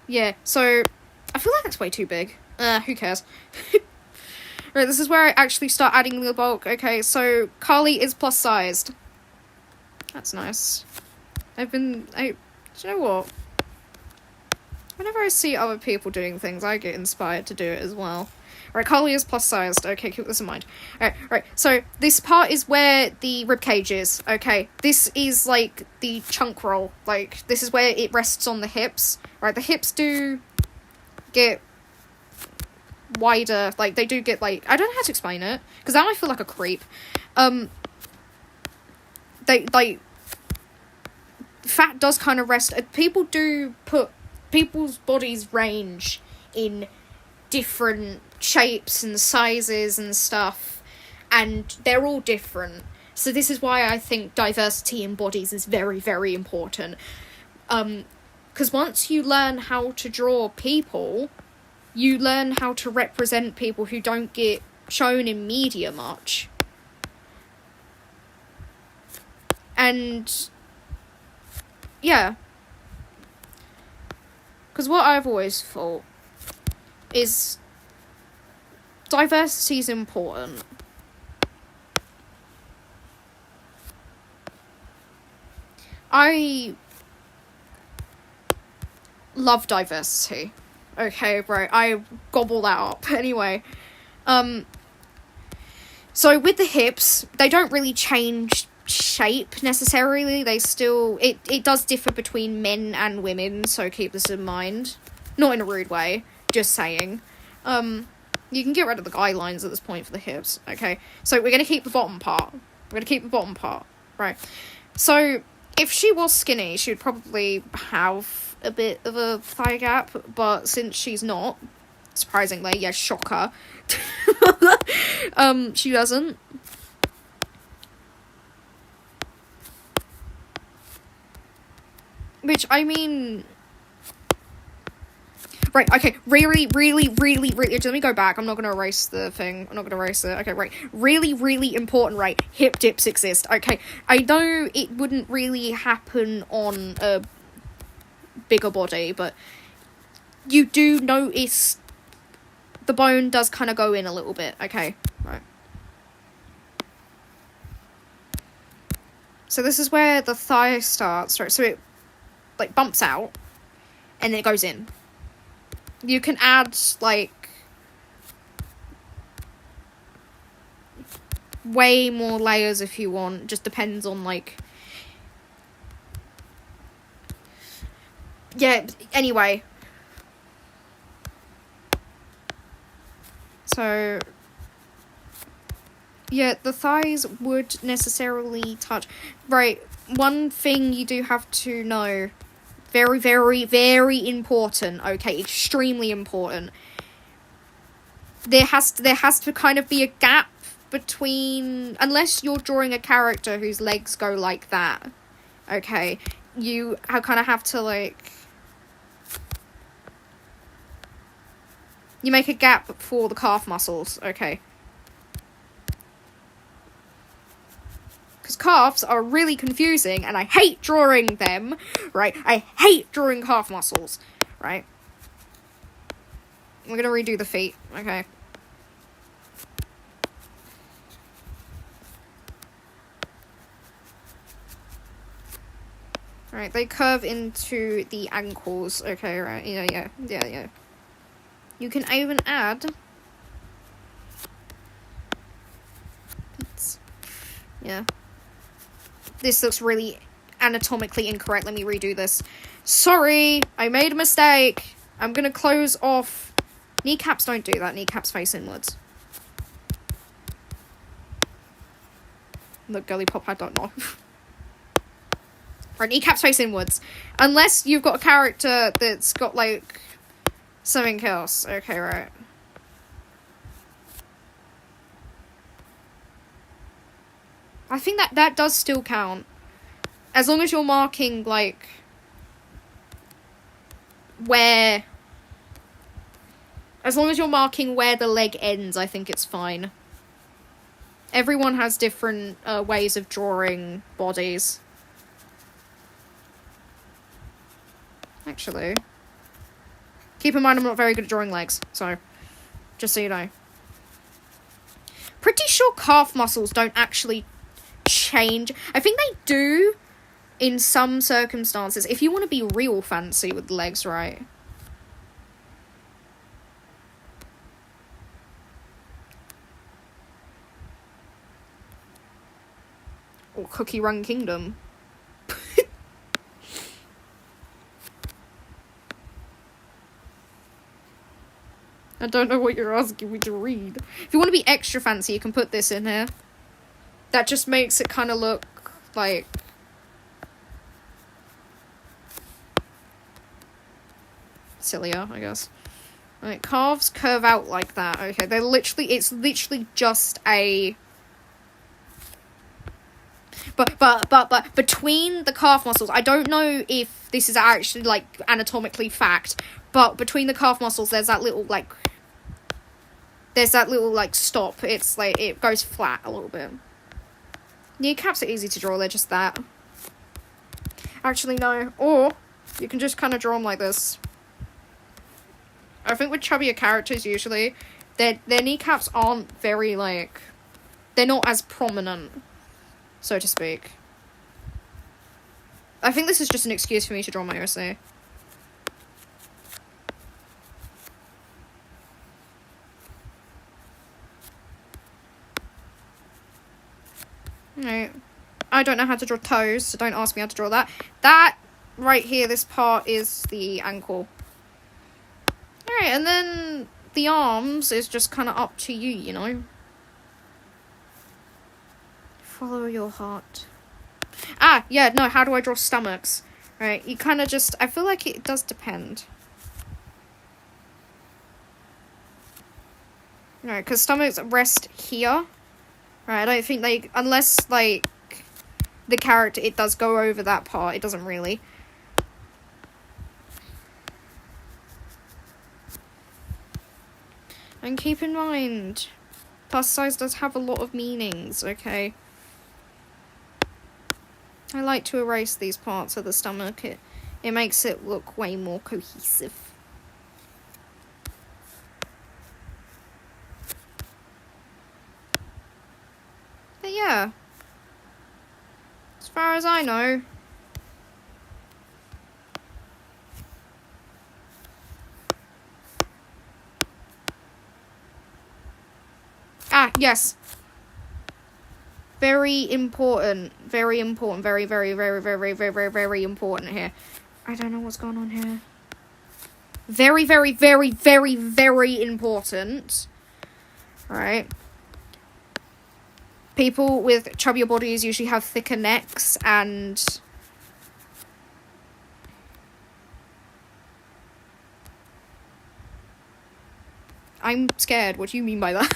Yeah, so I feel like that's way too big. Who cares? Right, this is where I actually start adding the bulk. Okay, so Carly is plus sized. That's nice. Do you know what? Whenever I see other people doing things, I get inspired to do it as well. Right, Carly is plus sized. Okay, keep this in mind. Right. So this part is where the ribcage is. Okay, this is like the chunk roll. Like, this is where it rests on the hips. Right, the hips do get wider. Like, they do get, like, I don't know how to explain it, because now I feel like a creep. They, like, fat does kind of rest. People do put people's bodies range in different shapes and sizes and stuff, and they're all different. So this is why I think diversity in bodies is very, very important. Because once you learn how to draw people, you learn how to represent people who don't get shown in media much. And yeah, because what I've always thought is diversity is important. I love diversity. Okay, right, I gobble that up. Anyway, so with the hips, they don't really change shape necessarily. They still, it does differ between men and women, so keep this in mind. Not in a rude way, just saying. You can get rid of the guidelines at this point for the hips. Okay, so we're gonna keep the bottom part. Right. So if she was skinny, she would probably have a bit of a thigh gap, but since she's not, surprisingly, yeah, shocker, she doesn't. Which, I mean... Right, okay, really, let me go back. I'm not going to erase the thing. I'm not going to erase it. Okay, right. Really important, right? Hip dips exist. Okay, I know it wouldn't really happen on a bigger body, but you do notice the bone does kind of go in a little bit. Okay, right. So this is where the thigh starts, right? So it, like, bumps out, and then it goes in. You can add, like, way more layers if you want. Just depends on, like... Yeah, anyway. So... Yeah, the thighs would necessarily touch... Right, one thing you do have to know... Very important, okay? Extremely important. There has to kind of be a gap between... Unless you're drawing a character whose legs go like that, okay? You kind of have to, like... You make a gap for the calf muscles, okay? Because calves are really confusing, and I hate drawing them, right? I hate drawing calf muscles, right? We're gonna redo the feet, okay? Right, they curve into the ankles, okay, right? Yeah. You can even add... Yeah. This looks really anatomically incorrect. Let me redo this. Sorry, I made a mistake. I'm gonna close off. Kneecaps don't do that. Kneecaps face inwards. Look, girly pop, I don't know. Right, kneecaps face inwards. Unless you've got a character that's got, like, something else. Okay, right. I think that does still count. As long as you're marking, like, where... As long as you're marking where the leg ends, I think it's fine. Everyone has different ways of drawing bodies. Actually. Keep in mind I'm not very good at drawing legs, so... Just so you know. Pretty sure calf muscles don't actually... change. I think they do in some circumstances. If you want to be real fancy with legs, right? Or Cookie Run Kingdom. I don't know what you're asking me to read. If you want to be extra fancy, you can put this in here. That just makes it kind of look like... sillier, I guess. Right, calves curve out like that. Okay, they're literally... It's literally just a... But between the calf muscles, I don't know if this is actually, like, anatomically fact, but between the calf muscles, there's that little, like... There's that little, like, stop. It's, like, it goes flat a little bit. Kneecaps are easy to draw, they're just that. Actually, no. Or, you can just kind of draw them like this. I think with chubbier characters, usually, their kneecaps aren't very, like... They're not as prominent, so to speak. I think this is just an excuse for me to draw my OC. Right. I don't know how to draw toes, so don't ask me how to draw that. That right here, this part is the ankle. Alright, and then the arms is just kind of up to you, you know? Follow your heart. Ah, yeah, no, how do I draw stomachs? Right, you kind of just... I feel like it does depend. Right, because stomachs rest here. Right, I don't think they... Unless, like, the character, it does go over that part. It doesn't really. And keep in mind, plus size does have a lot of meanings, okay? I like to erase these parts of the stomach. It makes it look way more cohesive. But yeah. As far as I know. Ah, yes. Very important. Very important. Very, very, very, very, very, very, very important here. I don't know what's going on here. Very, very, very, very, very important. Right. People with chubbier bodies usually have thicker necks and... I'm scared. What do you mean by that?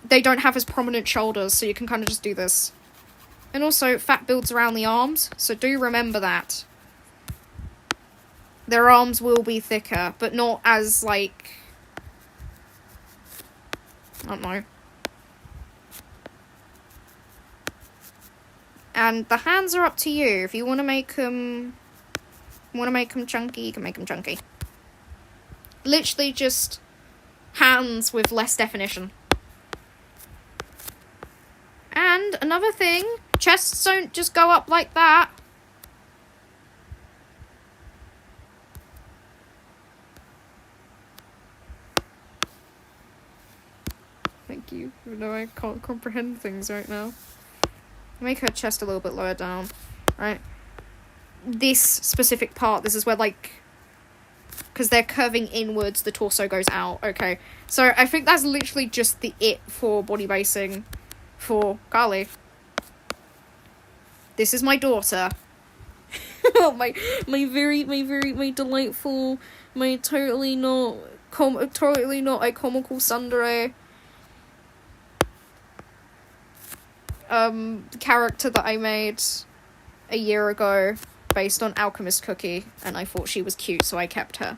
They don't have as prominent shoulders, so you can kind of just do this. And also, fat builds around the arms, so do remember that. Their arms will be thicker, but not as, like... I don't know. And the hands are up to you. If you want to make them... chunky, you can make them chunky. Literally just hands with less definition. And another thing, chests don't just go up like that. Thank you, even though I can't comprehend things right now. Make her chest a little bit lower down, right? This specific part, this is where, like, because they're curving inwards, the torso goes out, okay? So I think that's literally just the it for body basing for Carly. This is my daughter. my delightful, my totally not a comical tsundere character that I made a year ago based on Alchemist Cookie, and I thought she was cute, so I kept her.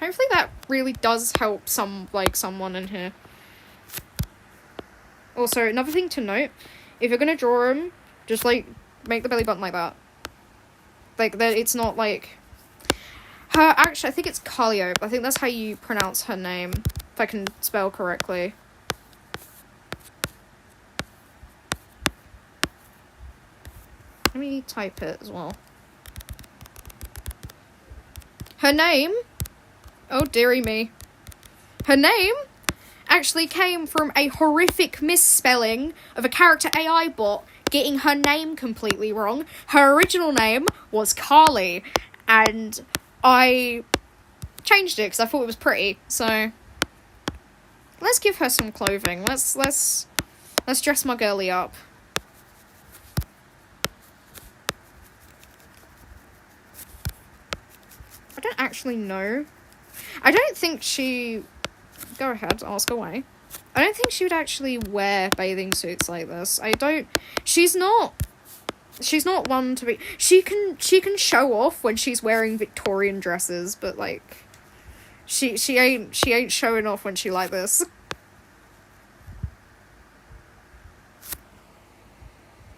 Hopefully that really does help someone in here. Also, another thing to note, if you're gonna draw him, just, like, make the belly button like that. Like, that it's not, like... Actually, I think it's Calliope. I think that's how you pronounce her name, if I can spell correctly. Let me type it as well. Her name... Oh, dearie me. Her name actually came from a horrific misspelling of a character AI bot getting her name completely wrong. Her original name was Carly, and I changed it because I thought it was pretty. So let's give her some clothing. Let's dress my girlie up. I don't actually know. I don't think she... Go ahead, ask away. I don't think she would actually wear bathing suits like this. She's not one to be... She can show off when she's wearing Victorian dresses, but, like... She ain't showing off when she like this.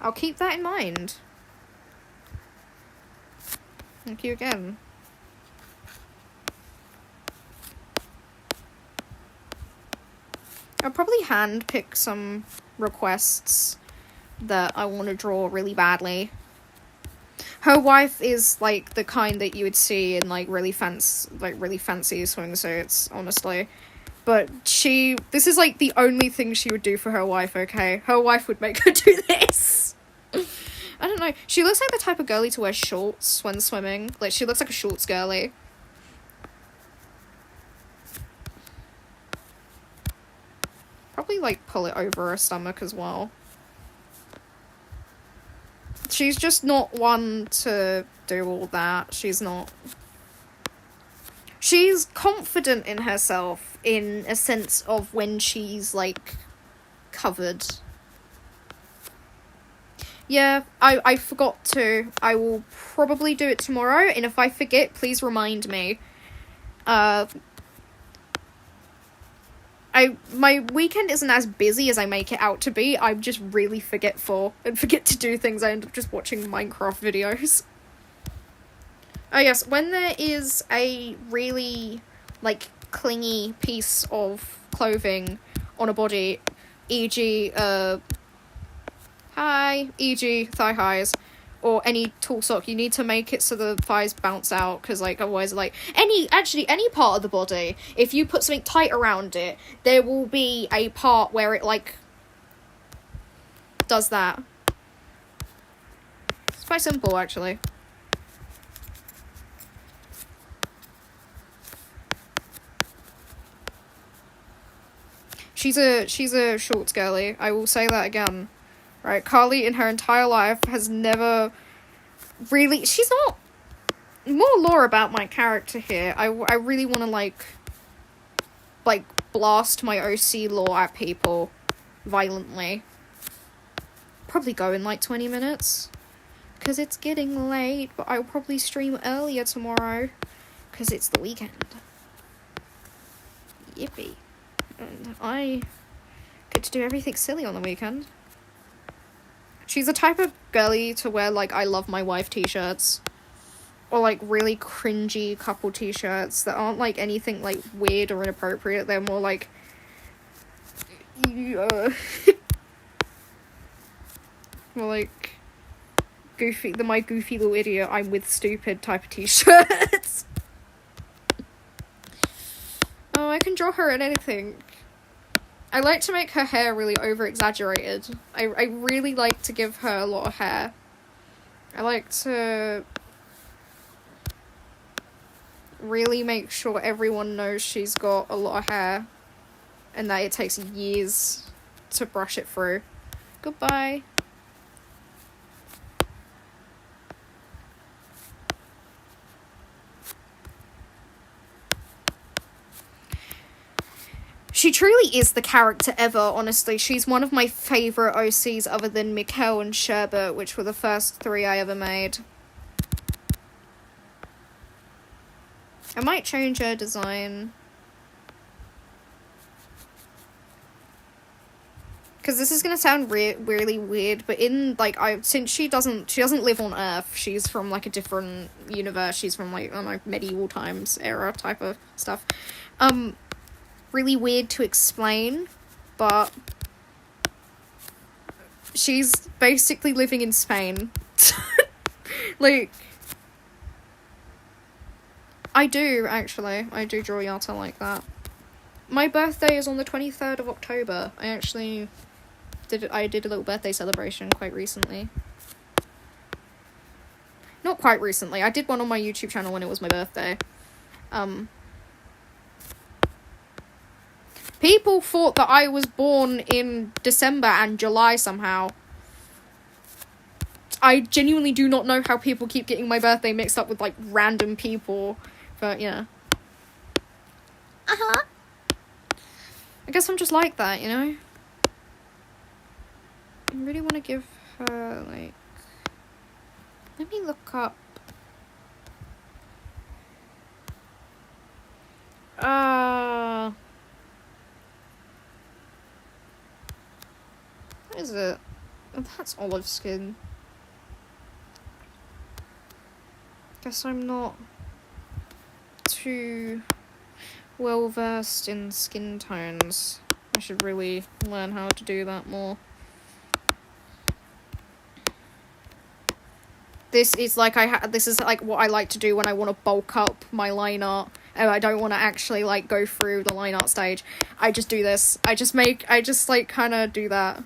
I'll keep that in mind. Thank you again. I'll probably handpick some requests that I want to draw really badly. Her wife is, like, the kind that you would see in, like, really fancy swimsuits, honestly. But this is, like, the only thing she would do for her wife, okay? Her wife would make her do this. I don't know. She looks like the type of girly to wear shorts when swimming. Like, she looks like a shorts girly. Probably, like, pull it over her stomach as well. She's just not one to do all that. She's not. She's confident in herself in a sense of when she's, like, covered. Yeah, I forgot to. I will probably do it tomorrow, and if I forget, please remind me. My weekend isn't as busy as I make it out to be. I'm just really forgetful and forget to do things. I end up just watching Minecraft videos. Oh yes, when there is a really, like, clingy piece of clothing on a body, e.g., thigh highs, or any tall sock, you need to make it so the thighs bounce out, because, like, otherwise, like, any part of the body, if you put something tight around it, there will be a part where it, like, does that. It's quite simple, actually. She's a shorts girly. I will say that again. Right, Carly in her entire life has never really... She's not... More lore about my character here. I really want to, like, blast my OC lore at people violently. Probably go in, like, 20 minutes. Because it's getting late, but I'll probably stream earlier tomorrow. Because it's the weekend. Yippee. And I get to do everything silly on the weekend. She's the type of girly to wear, like, I love my wife t-shirts. Or, like, really cringy couple t-shirts that aren't, like, anything, like, weird or inappropriate. They're more, like... more, like... Goofy... My goofy little idiot, I'm with stupid type of t-shirts. Oh, I can draw her in anything. I like to make her hair really over-exaggerated. I really like to give her a lot of hair. I like to really make sure everyone knows she's got a lot of hair and that it takes years to brush it through. Goodbye. She truly is the character ever, honestly. She's one of my favourite OCs other than Mikkel and Sherbet, which were the first 3 I ever made. I might change her design. Because this is going to sound really weird, but since she doesn't live on Earth, she's from, like, a different universe. She's from, like, I don't know, medieval times era type of stuff. Really weird to explain, but she's basically living in Spain. Like, I do, actually. I do draw Yata like that. My birthday is on the 23rd of October. I did a little birthday celebration quite recently. Not quite recently. I did one on my YouTube channel when it was my birthday. People thought that I was born in December and July somehow. I genuinely do not know how people keep getting my birthday mixed up with, like, random people. But, yeah. Uh-huh. I guess I'm just like that, you know? I really want to give her, like... Let me look up... What is it? Oh, that's olive skin. Guess I'm not too well versed in skin tones. I should really learn how to do that more. This is like what I like to do when I want to bulk up my line art. And I don't want to actually, like, go through the line art stage. I just do this. I just like kind of do that.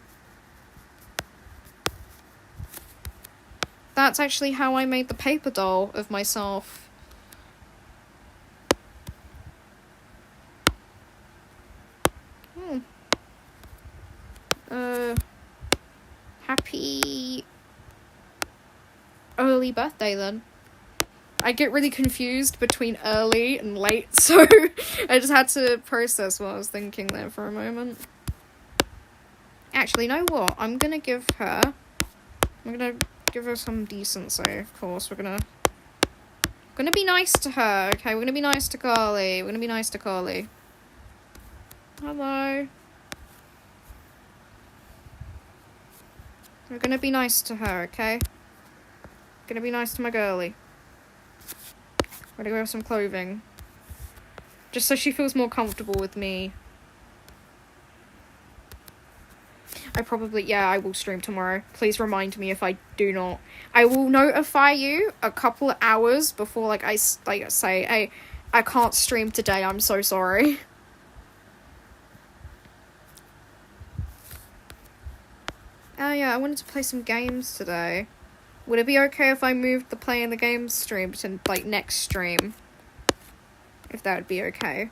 That's actually how I made the paper doll of myself. Happy early birthday then. I get really confused between early and late, so I just had to process what I was thinking there for a moment. Actually, you know what? I'm gonna give her some decency, of course. We're gonna be nice to her, okay? We're gonna be nice to Carly. Hello. We're gonna be nice to her, okay? Gonna be nice to my girly. We're gonna give her some clothing. Just so she feels more comfortable with me. I will stream tomorrow. Please remind me if I do not. I will notify you a couple of hours before, I say, hey, I can't stream today, I'm so sorry. Oh yeah, I wanted to play some games today. Would it be okay if I moved the playing the games stream to, next stream? If that would be okay.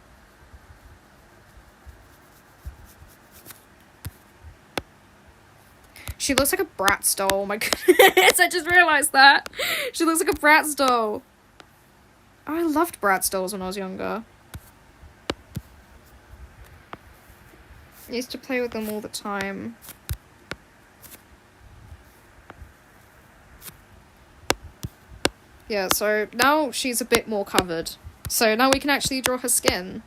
She looks like a Bratz doll. Oh my goodness, I just realised that. She looks like a Bratz doll. Oh, I loved Bratz dolls when I was younger. I used to play with them all the time. Yeah, so now she's a bit more covered. So now we can actually draw her skin.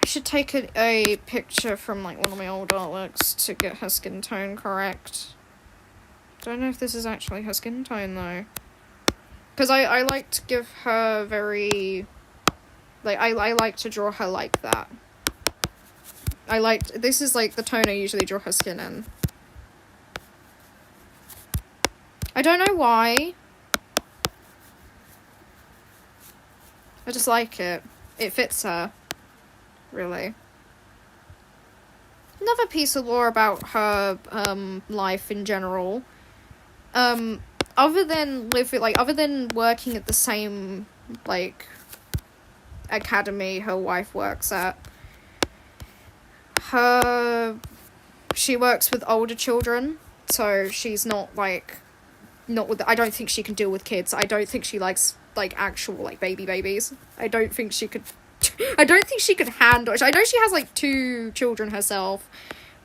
I should take a picture from, one of my old artworks to get her skin tone correct. Don't know if this is actually her skin tone, though. Because I like to give her very... I like to draw her like that. This is, the tone I usually draw her skin in. I don't know why. I just like it. It fits her. Really. Another piece of lore about her life in general. Other than working at the same academy her wife works at, she works with older children, so she's not with. I don't think she can deal with kids. I don't think she likes actual babies. I don't think she could handle it. I know she has 2 children herself,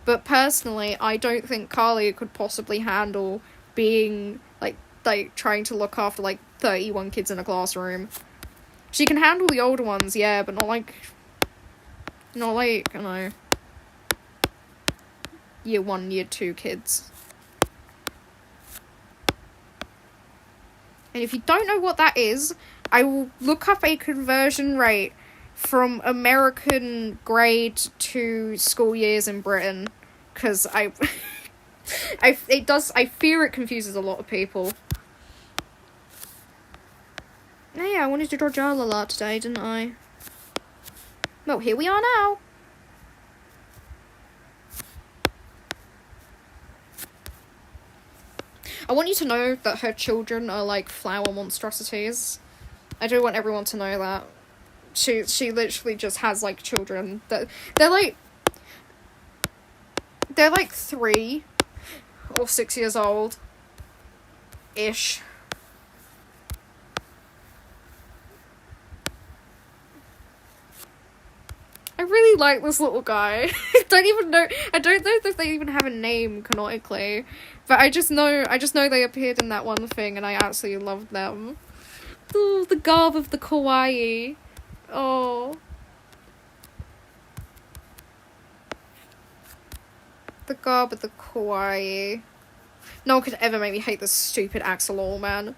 but personally I don't think Carly could possibly handle being trying to look after 31 kids in a classroom. She can handle the older ones, yeah, but not you know, year 1, year 2 kids. And if you don't know what that is, I will look up a conversion rate from American grade to school years in Britain, because I fear it confuses a lot of people. Oh yeah, I wanted to draw Jarl a lot today, didn't I? Well, here we are now. I want you to know that her children are flower monstrosities. I do want everyone to know that. She literally just has children that they're 3 or 6 years old ish. I really like this little guy. I don't know if they even have a name canonically, but I just know they appeared in that one thing and I absolutely loved them. Ooh, the garb of the kawaii. Oh. The garb of the kawaii. No one could ever make me hate this stupid Axolotl, man.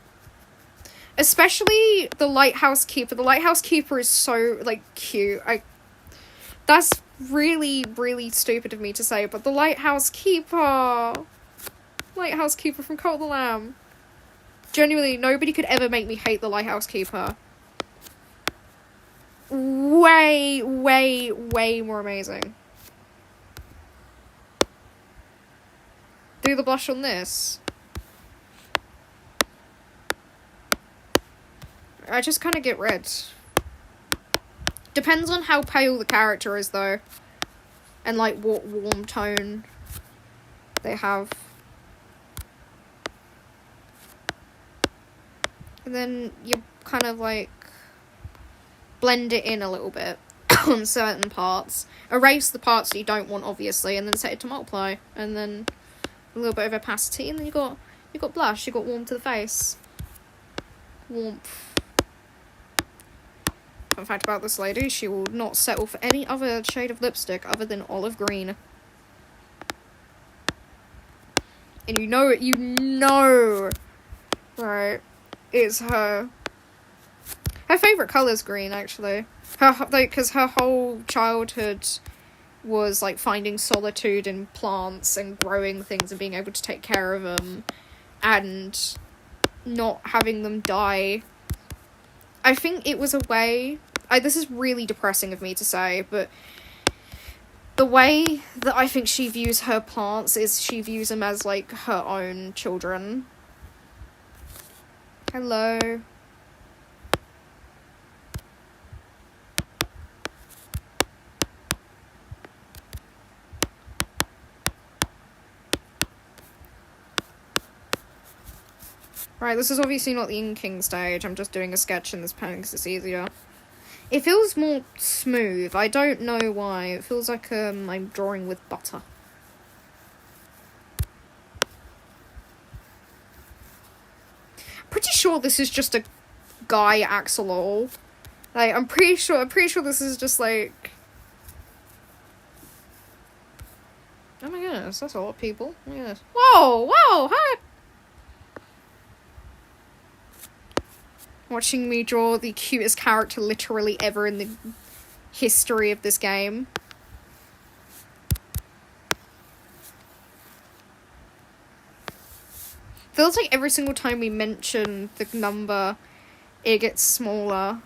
Especially the lighthouse keeper. The lighthouse keeper is so, cute. That's really, really stupid of me to say, but the lighthouse keeper. Lighthouse keeper from Cult of the Lamb. Genuinely, nobody could ever make me hate the lighthouse keeper. Way, way, way more amazing. Do the blush on this. I just kind of get red. Depends on how pale the character is, though. And, what warm tone they have. And then you kind of like blend it in a little bit on certain parts. Erase the parts that you don't want, obviously, and then set it to multiply. And then a little bit of opacity, and then you got blush. You got warm to the face. Warmth. Fun fact about this lady: she will not settle for any other shade of lipstick other than olive green. And you know, right? It's her favorite color's green, actually. Because her whole childhood was like finding solitude in plants and growing things and being able to take care of them and not having them die. I think it was a way. This is really depressing of me to say, but the way that I think she views her plants is she views them as like her own children. Hello. Right, this is obviously not the inking stage. I'm just doing a sketch in this pen because it's easier. It feels more smooth. I don't know why. It feels like I'm drawing with butter. Pretty sure this is just a guy axolotl. Like, I'm pretty sure this is just like... Oh my goodness, that's a lot of people. Oh my goodness. Whoa, hi! Watching me draw the cutest character literally ever in the history of this game. Feels like every single time we mention the number, it gets smaller.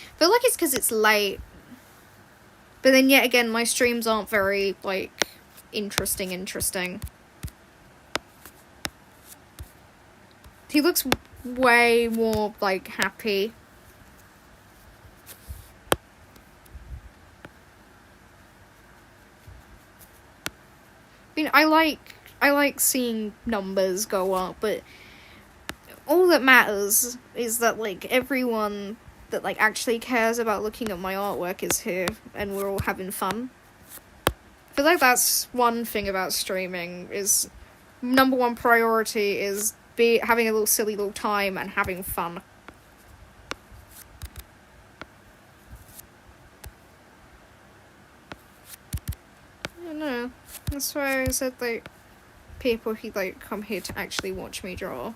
I feel like it's because it's late. But then yet again, my streams aren't very, like, interesting. He looks way more, like, happy. I mean, I like seeing numbers go up, but all that matters is that, like, everyone that like actually cares about looking at my artwork is here and we're all having fun. I feel like that's one thing about streaming is number one priority is having a little silly little time and having fun. I don't know. That's why I said like people who like come here to actually watch me draw.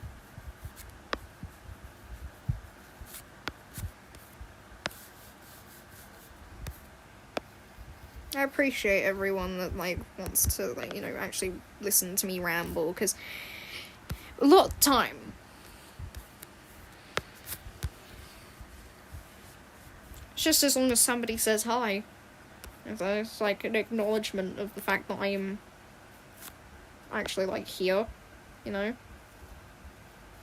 I appreciate everyone that, like, wants to, like, you know, actually listen to me ramble, because a lot of time, it's just as long as somebody says hi. It's like an acknowledgement of the fact that I am actually, like, here, you know?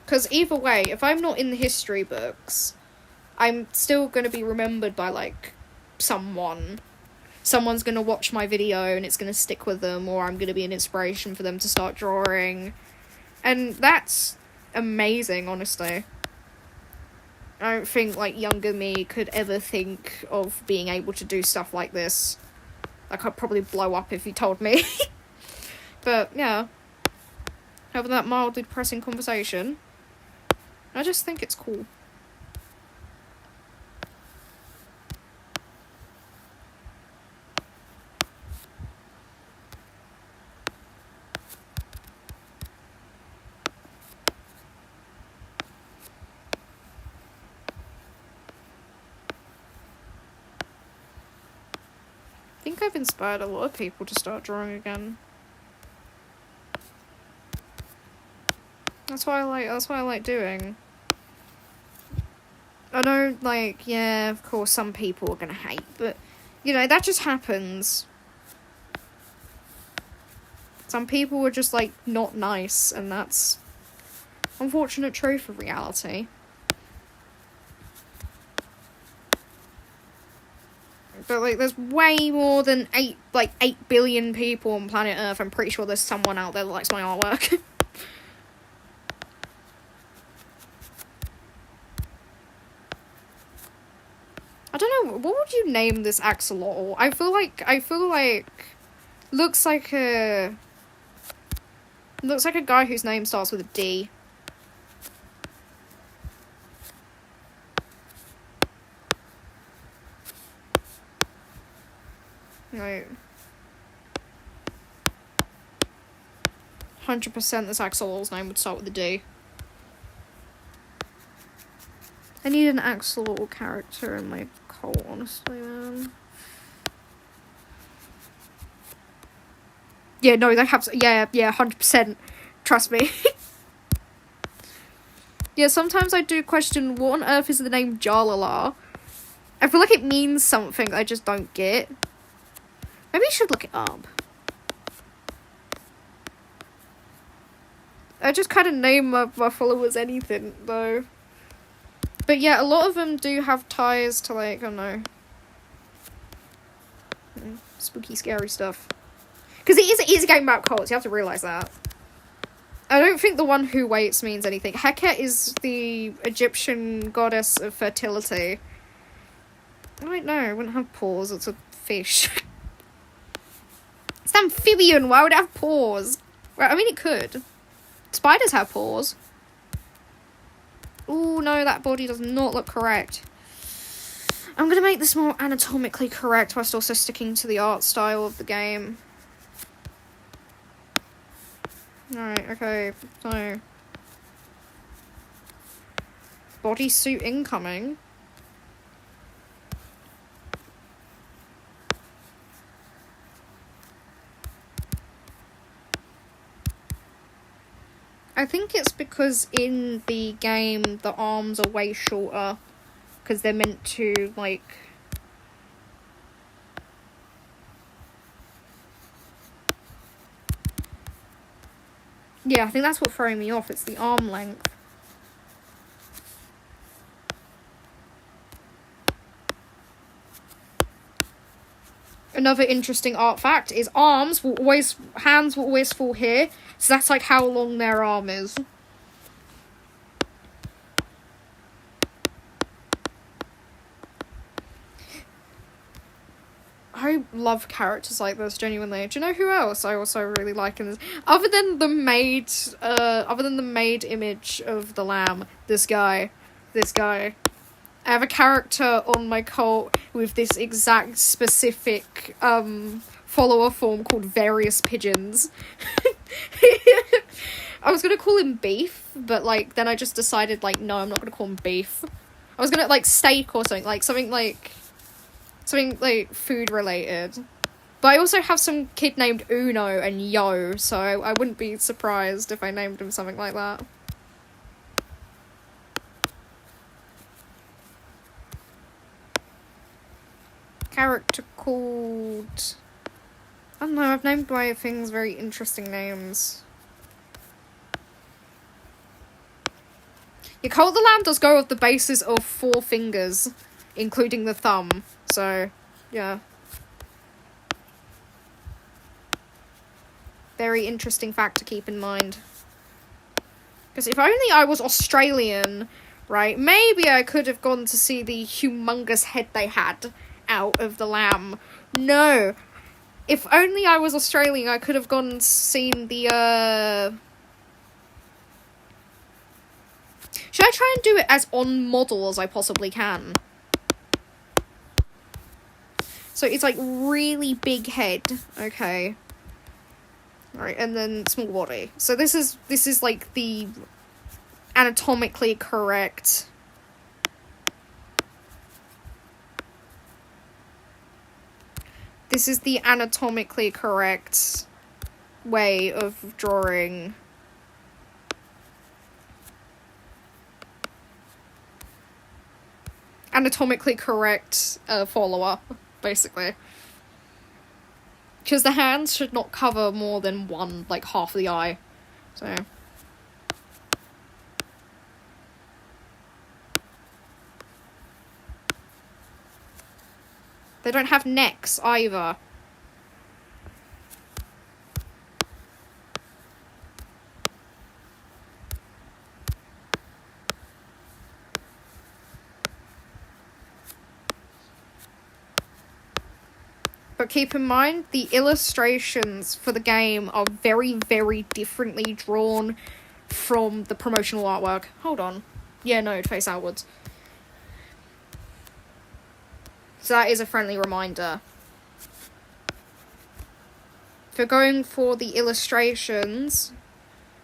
Because either way, if I'm not in the history books, I'm still going to be remembered by, like, someone. Someone's going to watch my video and it's going to stick with them, or I'm going to be an inspiration for them to start drawing. And that's amazing, honestly. I don't think, like, younger me could ever think of being able to do stuff like this. Like, I'd probably blow up if you told me. But, yeah. Having that mildly depressing conversation, I just think it's cool. I think I've inspired a lot of people to start drawing again. That's what I like doing. I know, like, yeah, of course some people are gonna hate, but, you know, that just happens. Some people were just, like, not nice, and that's unfortunate truth of reality. But, like, there's way more than 8 billion people on planet Earth. I'm pretty sure there's someone out there that likes my artwork. I don't know, what would you name this axolotl? I feel like looks like a guy whose name starts with a D. Right. 100% this axolotl's name would start with a D. I need an axolotl character in my cult, honestly, man. Yeah, no, they have... Yeah, 100%. Trust me. Yeah, sometimes I do question what on earth is the name Jalala. I feel like it means something I just don't get. Maybe I should look it up. I just kind of name my followers anything, though. But yeah, a lot of them do have ties to, like, I don't know, spooky, scary stuff. Because it is a game about cults, you have to realise that. I don't think the one who waits means anything. Hehe is the Egyptian goddess of fertility. I don't know, it wouldn't have paws, it's a fish. It's an amphibian, why would it have paws? Well, I mean, it could. Spiders have paws. Ooh, no, that body does not look correct. I'm going to make this more anatomically correct whilst also sticking to the art style of the game. Alright, okay, so... bodysuit incoming. I think it's because in the game the arms are way shorter. Because they're meant to, like... Yeah, I think that's what throwing me off. It's the arm length. Another interesting art fact is hands will always fall here. So that's like how long their arm is. I love characters like this, genuinely. Do you know who else I also really like in this? Other than the maid image of the lamb, this guy. I have a character on my cult with this exact specific follower form called Various Pigeons. I was gonna call him Beef, but like then I just decided like no, I'm not gonna call him Beef. I was gonna like steak or something like food related. But I also have some kid named Uno and Yo, so I wouldn't be surprised if I named him something like that. Character called... I don't know, I've named my things very interesting names. Your Cult of the Lamb does go off the basis of 4 fingers, including the thumb, so, yeah. Very interesting fact to keep in mind. Because if only I was Australian, right, maybe I could have gone to see the humongous head they had out of the lamb. No. If only I was Australian, I could have gone and seen the, Should I try and do it as on model as I possibly can? So it's like really big head. Okay. Alright, and then small body. So this is like the anatomically correct... This is the anatomically correct way of drawing. Anatomically correct follower, basically. Because the hands should not cover more than one, like, half of the eye. So... They don't have necks, either. But keep in mind, the illustrations for the game are very, very differently drawn from the promotional artwork. Hold on. Yeah, no, face outwards. So that is a friendly reminder. If you're going for the illustrations,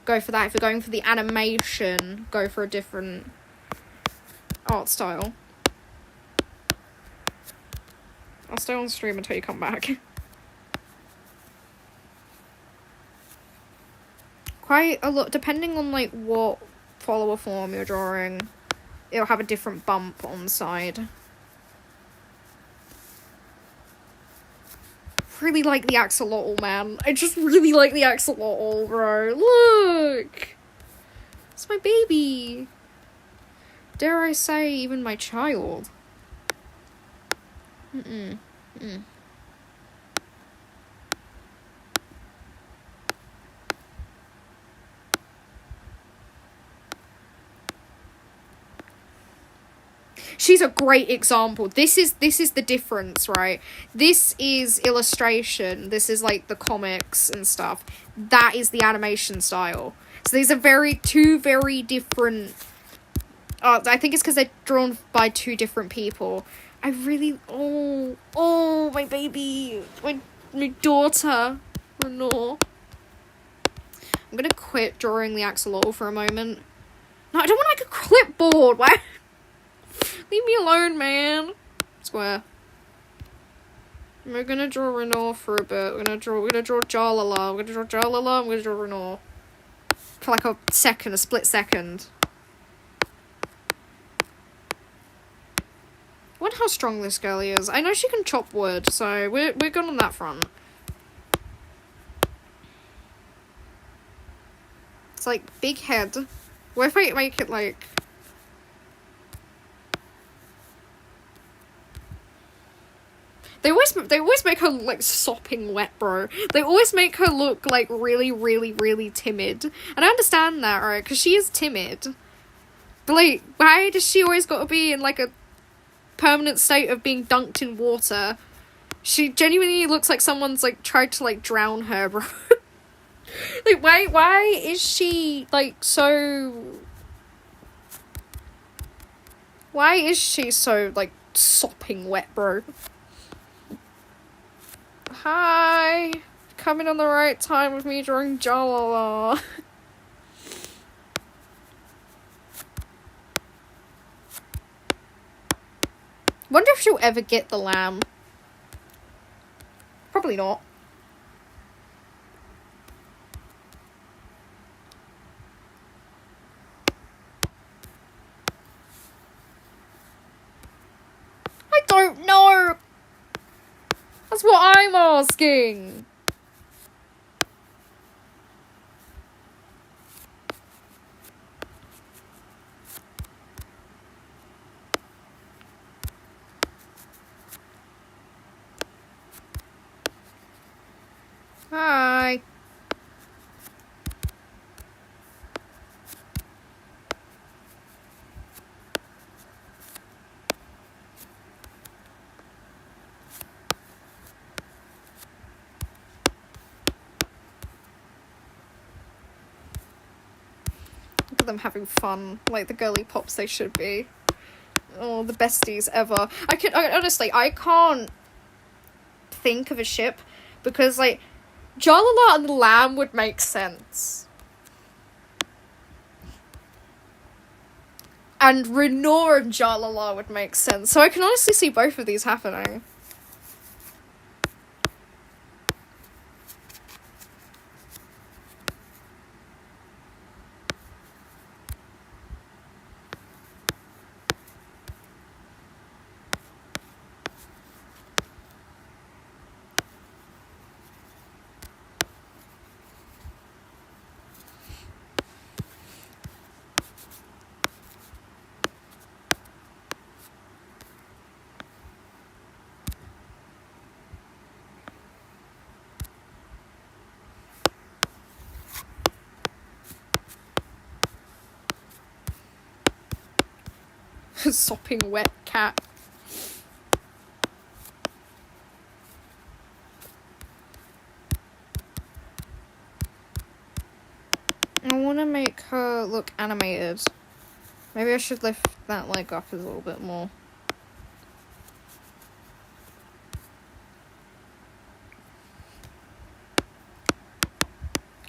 go for that. If you're going for the animation, go for a different art style. I'll stay on stream until you come back. Quite a lot, depending on like what follower form you're drawing, it'll have a different bump on the side. Really like the axolotl, man. I just really like the axolotl, bro. Look! It's my baby. Dare I say, even my child. She's a great example. This is the difference, right? This is illustration. This is like the comics and stuff. That is the animation style. So these are two very different. I think it's because they're drawn by two different people. I really oh my baby, my daughter. Oh no. I'm gonna quit drawing the axolotl for a moment. No, I don't want like a clipboard. Why? Leave me alone, man. Square. We're gonna draw Renault for a bit. We're gonna draw Jalala. We're gonna draw Jalala. I'm gonna draw Renault. For like a split second. I wonder how strong this girl is. I know she can chop wood, so we're good on that front. It's like big head. What if I make it like? They always make her look like sopping wet, bro. They always make her look like really, really, really timid. And I understand that, right? Because she is timid. But like, why does she always got to be in like a permanent state of being dunked in water? She genuinely looks like someone's like tried to like drown her, bro. Like, why is she like so? Why is she so like sopping wet, bro? Hi, coming on the right time with me drawing Jalala. Wonder if she'll ever get the lamb. Probably not. I don't know. That's what I'm asking. Hi. Look at them having fun, like the girly pops they should be. Oh, the besties ever. Honestly, I can't think of a ship because, like, Jalala and the lamb would make sense. And Renault and Jalala would make sense. So I can honestly see both of these happening. Sopping wet cat. I want to make her look animated. Maybe I should lift that leg up a little bit more.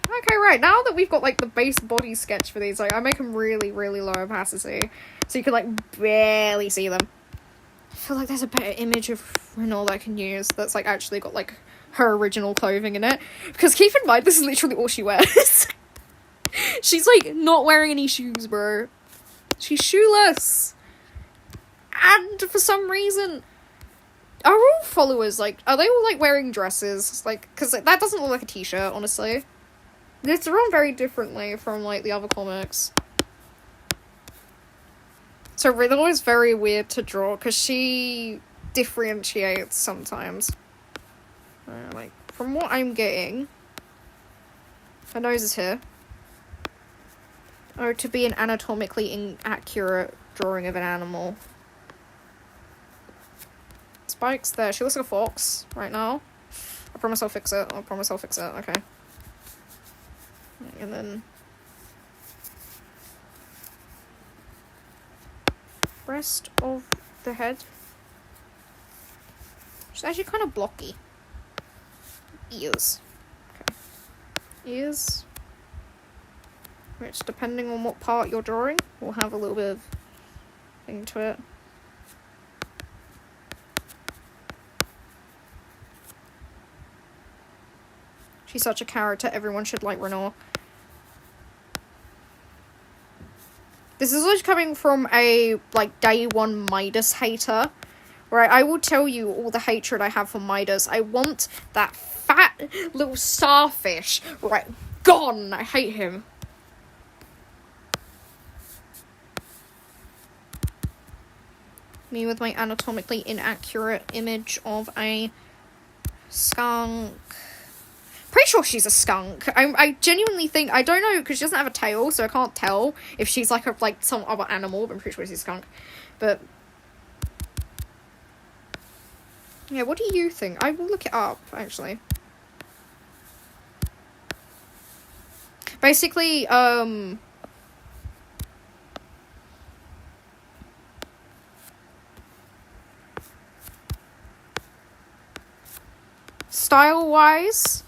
Okay, right, now that we've got, like, the base body sketch for these, like, I make them really, really low opacity. So you can, like, barely see them. I feel like there's a better image of Renault that I can use that's, like, actually got, like, her original clothing in it. Because keep in mind, this is literally all she wears. She's, like, not wearing any shoes, bro. She's shoeless. And for some reason, are all followers, like, are they all, like, wearing dresses? Like, because that doesn't look like a t-shirt, honestly. It's drawn very differently from, like, the other comics. So Riddle is very weird to draw, because she differentiates sometimes. Like, from what I'm getting, her nose is here. Or to be an anatomically inaccurate drawing of an animal. Spike's there. She looks like a fox right now. I promise I'll fix it. Okay. And then rest of the head. She's actually kind of blocky. Ears. Okay. Ears. Which, depending on what part you're drawing, will have a little bit of thing to it. She's such a character, everyone should like Renault. This is always coming from a, like, day one Midas hater. Right, I will tell you all the hatred I have for Midas. I want that fat little starfish, right, gone! I hate him. Me with my anatomically inaccurate image of a skunk. Pretty sure she's a skunk. I genuinely think, I don't know, because she doesn't have a tail, so I can't tell if she's like some other animal, but I'm pretty sure she's a skunk. But yeah, what do you think? I will look it up, actually. Basically, style-wise,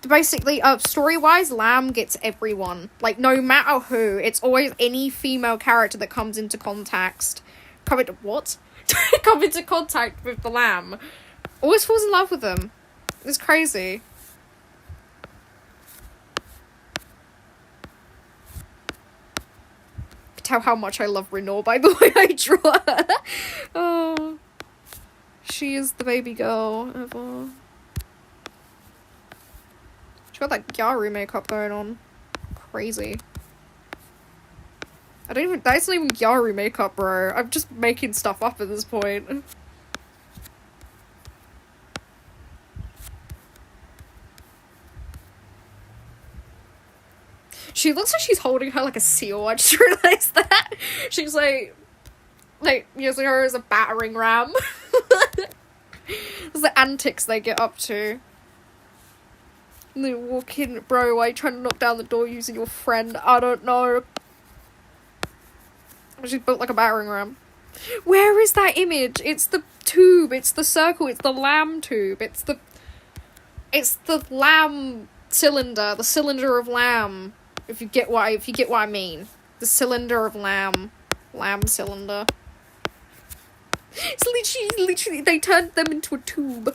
basically, story-wise, Lamb gets everyone. Like, no matter who, it's always any female character that comes into contact. Come into contact with the Lamb. Always falls in love with them. It's crazy. You can tell how much I love Renault by the way I draw her. Oh. She is the baby girl ever. She got that Gyaru makeup going on. Crazy. That's not even Gyaru makeup, bro. I'm just making stuff up at this point. She looks like she's holding her like a seal. I just realized that. She's like using her as a battering ram. It's the antics they get up to. And they walk in, bro, why are you trying to knock down the door using your friend? I don't know. She's built like a battering ram. Where is that image? It's the tube, it's the circle, it's the lamb tube, it's the lamb cylinder, the cylinder of lamb. If you get what I mean. The cylinder of lamb. Lamb cylinder. It's literally, they turned them into a tube.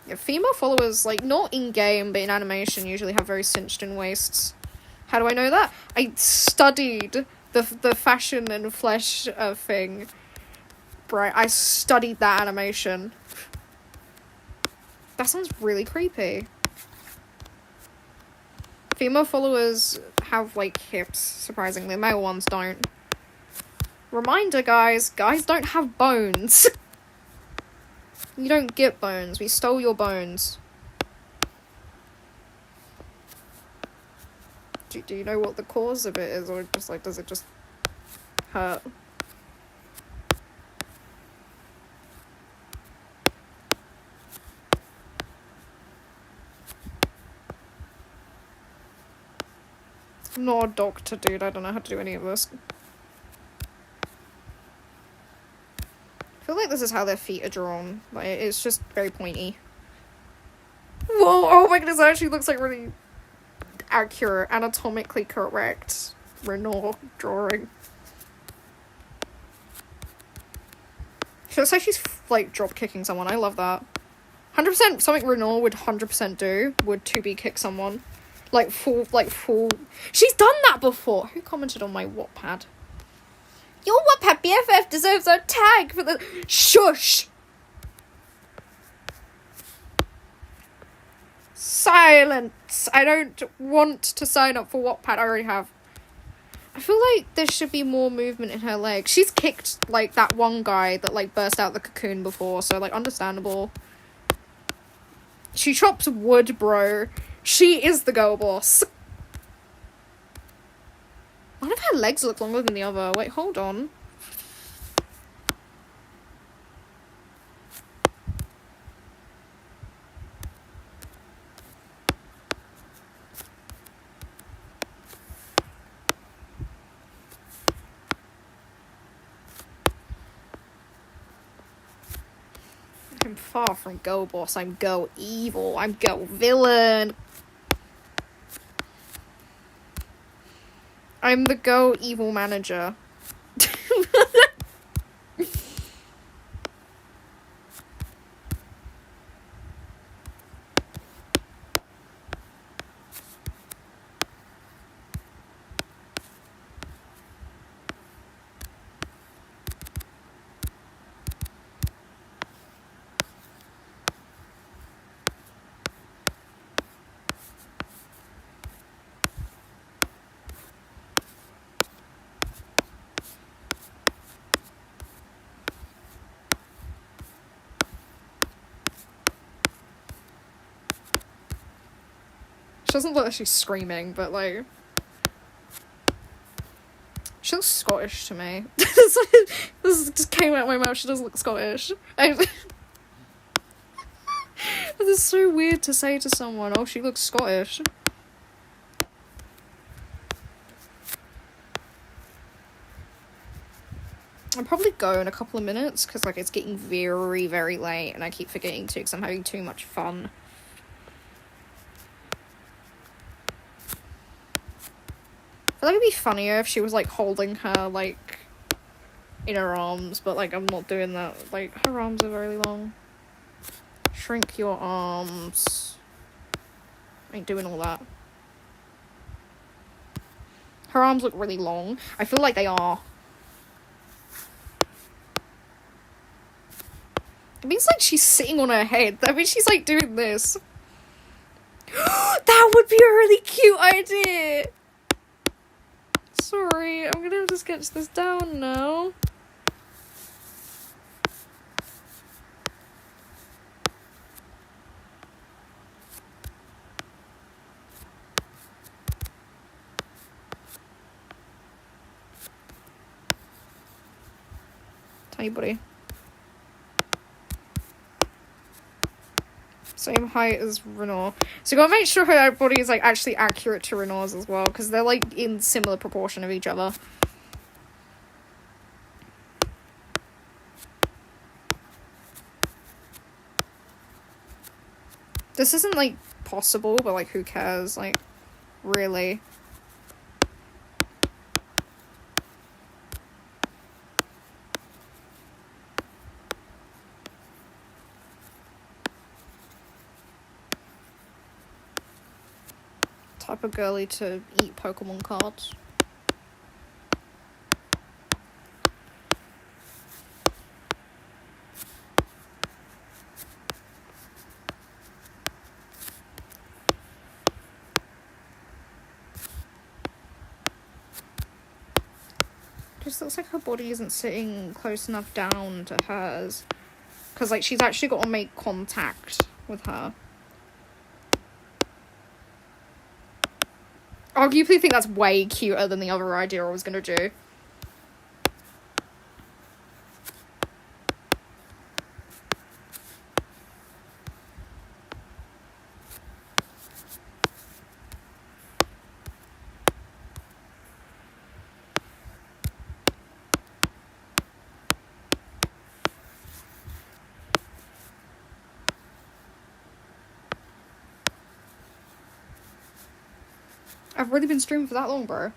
Yeah, female followers, like, not in-game, but in animation, usually have very cinched-in waists. How do I know that? I studied the fashion and flesh thing. Right, I studied that animation. That sounds really creepy. Female followers have, like, hips, surprisingly. Male ones don't. Reminder, guys don't have bones. You don't get bones. We stole your bones. Do you know what the cause of it is, or just, like, does it just hurt. I'm not a doctor, dude. I don't know how to do any of this. I feel like this is how their feet are drawn. Like, it's just very pointy. Whoa! Oh my goodness, that actually looks like really accurate, anatomically correct Renault drawing. She looks like she's, like, drop-kicking someone. I love that. 100% something Renault would 100% do would to-be kick someone. Like, full... She's done that before! Who commented on my Wattpad? Your Wattpad BFF deserves a tag for the... Shush! Silence! I don't want to sign up for Wattpad. I already have. I feel like there should be more movement in her legs. She's kicked, like, that one guy that, like, burst out the cocoon before, so, like, understandable. She chops wood, bro. She is the girl boss. One of her legs look longer than the other. Wait, hold on. I'm far from girl boss. I'm girl evil. I'm girl villain. I'm the girl evil manager. She doesn't look like she's screaming, but, like... She looks Scottish to me. This just came out of my mouth. She doesn't look Scottish. This is so weird to say to someone, oh, she looks Scottish. I'll probably go in a couple of minutes, because, like, it's getting very, very late, and I keep forgetting to, because I'm having too much fun. I feel like it'd be funnier if she was, like, holding her, like, in her arms, but, like, I'm not doing that. Like, her arms are very long. Shrink your arms. I ain't doing all that. Her arms look really long. I feel like they are. It means, like, she's sitting on her head. That means she's, like, doing this. That would be a really cute idea! Sorry, I'm gonna have to sketch this down now. Tiny body. Same height as Renault. So you gotta make sure her body is, like, actually accurate to Renault's as well, because they're, like, in similar proportion of each other. This isn't, like, possible, but, like, who cares? Like, really. Type of girly to eat Pokemon cards. Just looks like her body isn't sitting close enough down to hers. Because, like, she's actually got to make contact with her. Arguably think that's way cuter than the other idea I was going to do. I've really been streaming for that long, bro.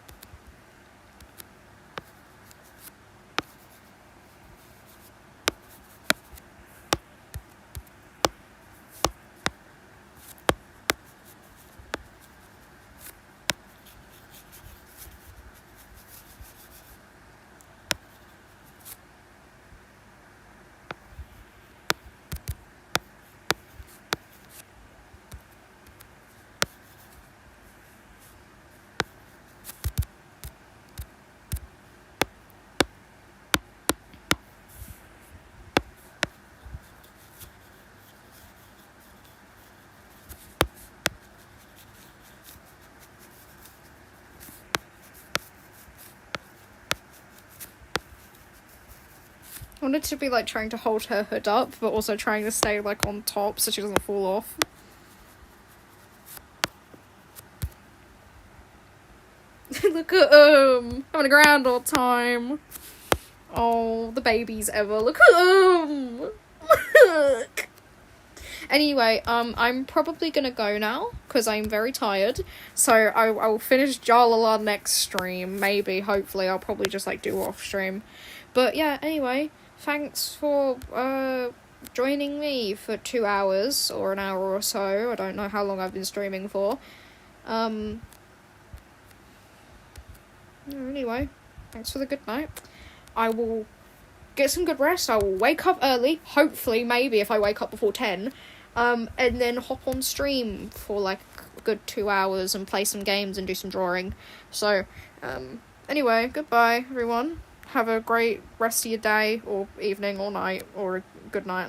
I wanted to be like trying to hold her hood up, but also trying to stay like on top so she doesn't fall off. Look at having a grand old time. Oh, the babies ever. Look at Look. Anyway, I'm probably gonna go now because I'm very tired. So I will finish Jalala next stream. Maybe, hopefully, I'll probably just like do off stream. But yeah, anyway, thanks for joining me for 2 hours or an hour or so. I don't know how long I've been streaming for. Anyway, thanks for the good night. I will get some good rest. I will wake up early. Hopefully, maybe if I wake up before 10. And then hop on stream for like a good 2 hours and play some games and do some drawing. So, anyway, goodbye, everyone. Have a great rest of your day or evening or night or a good night.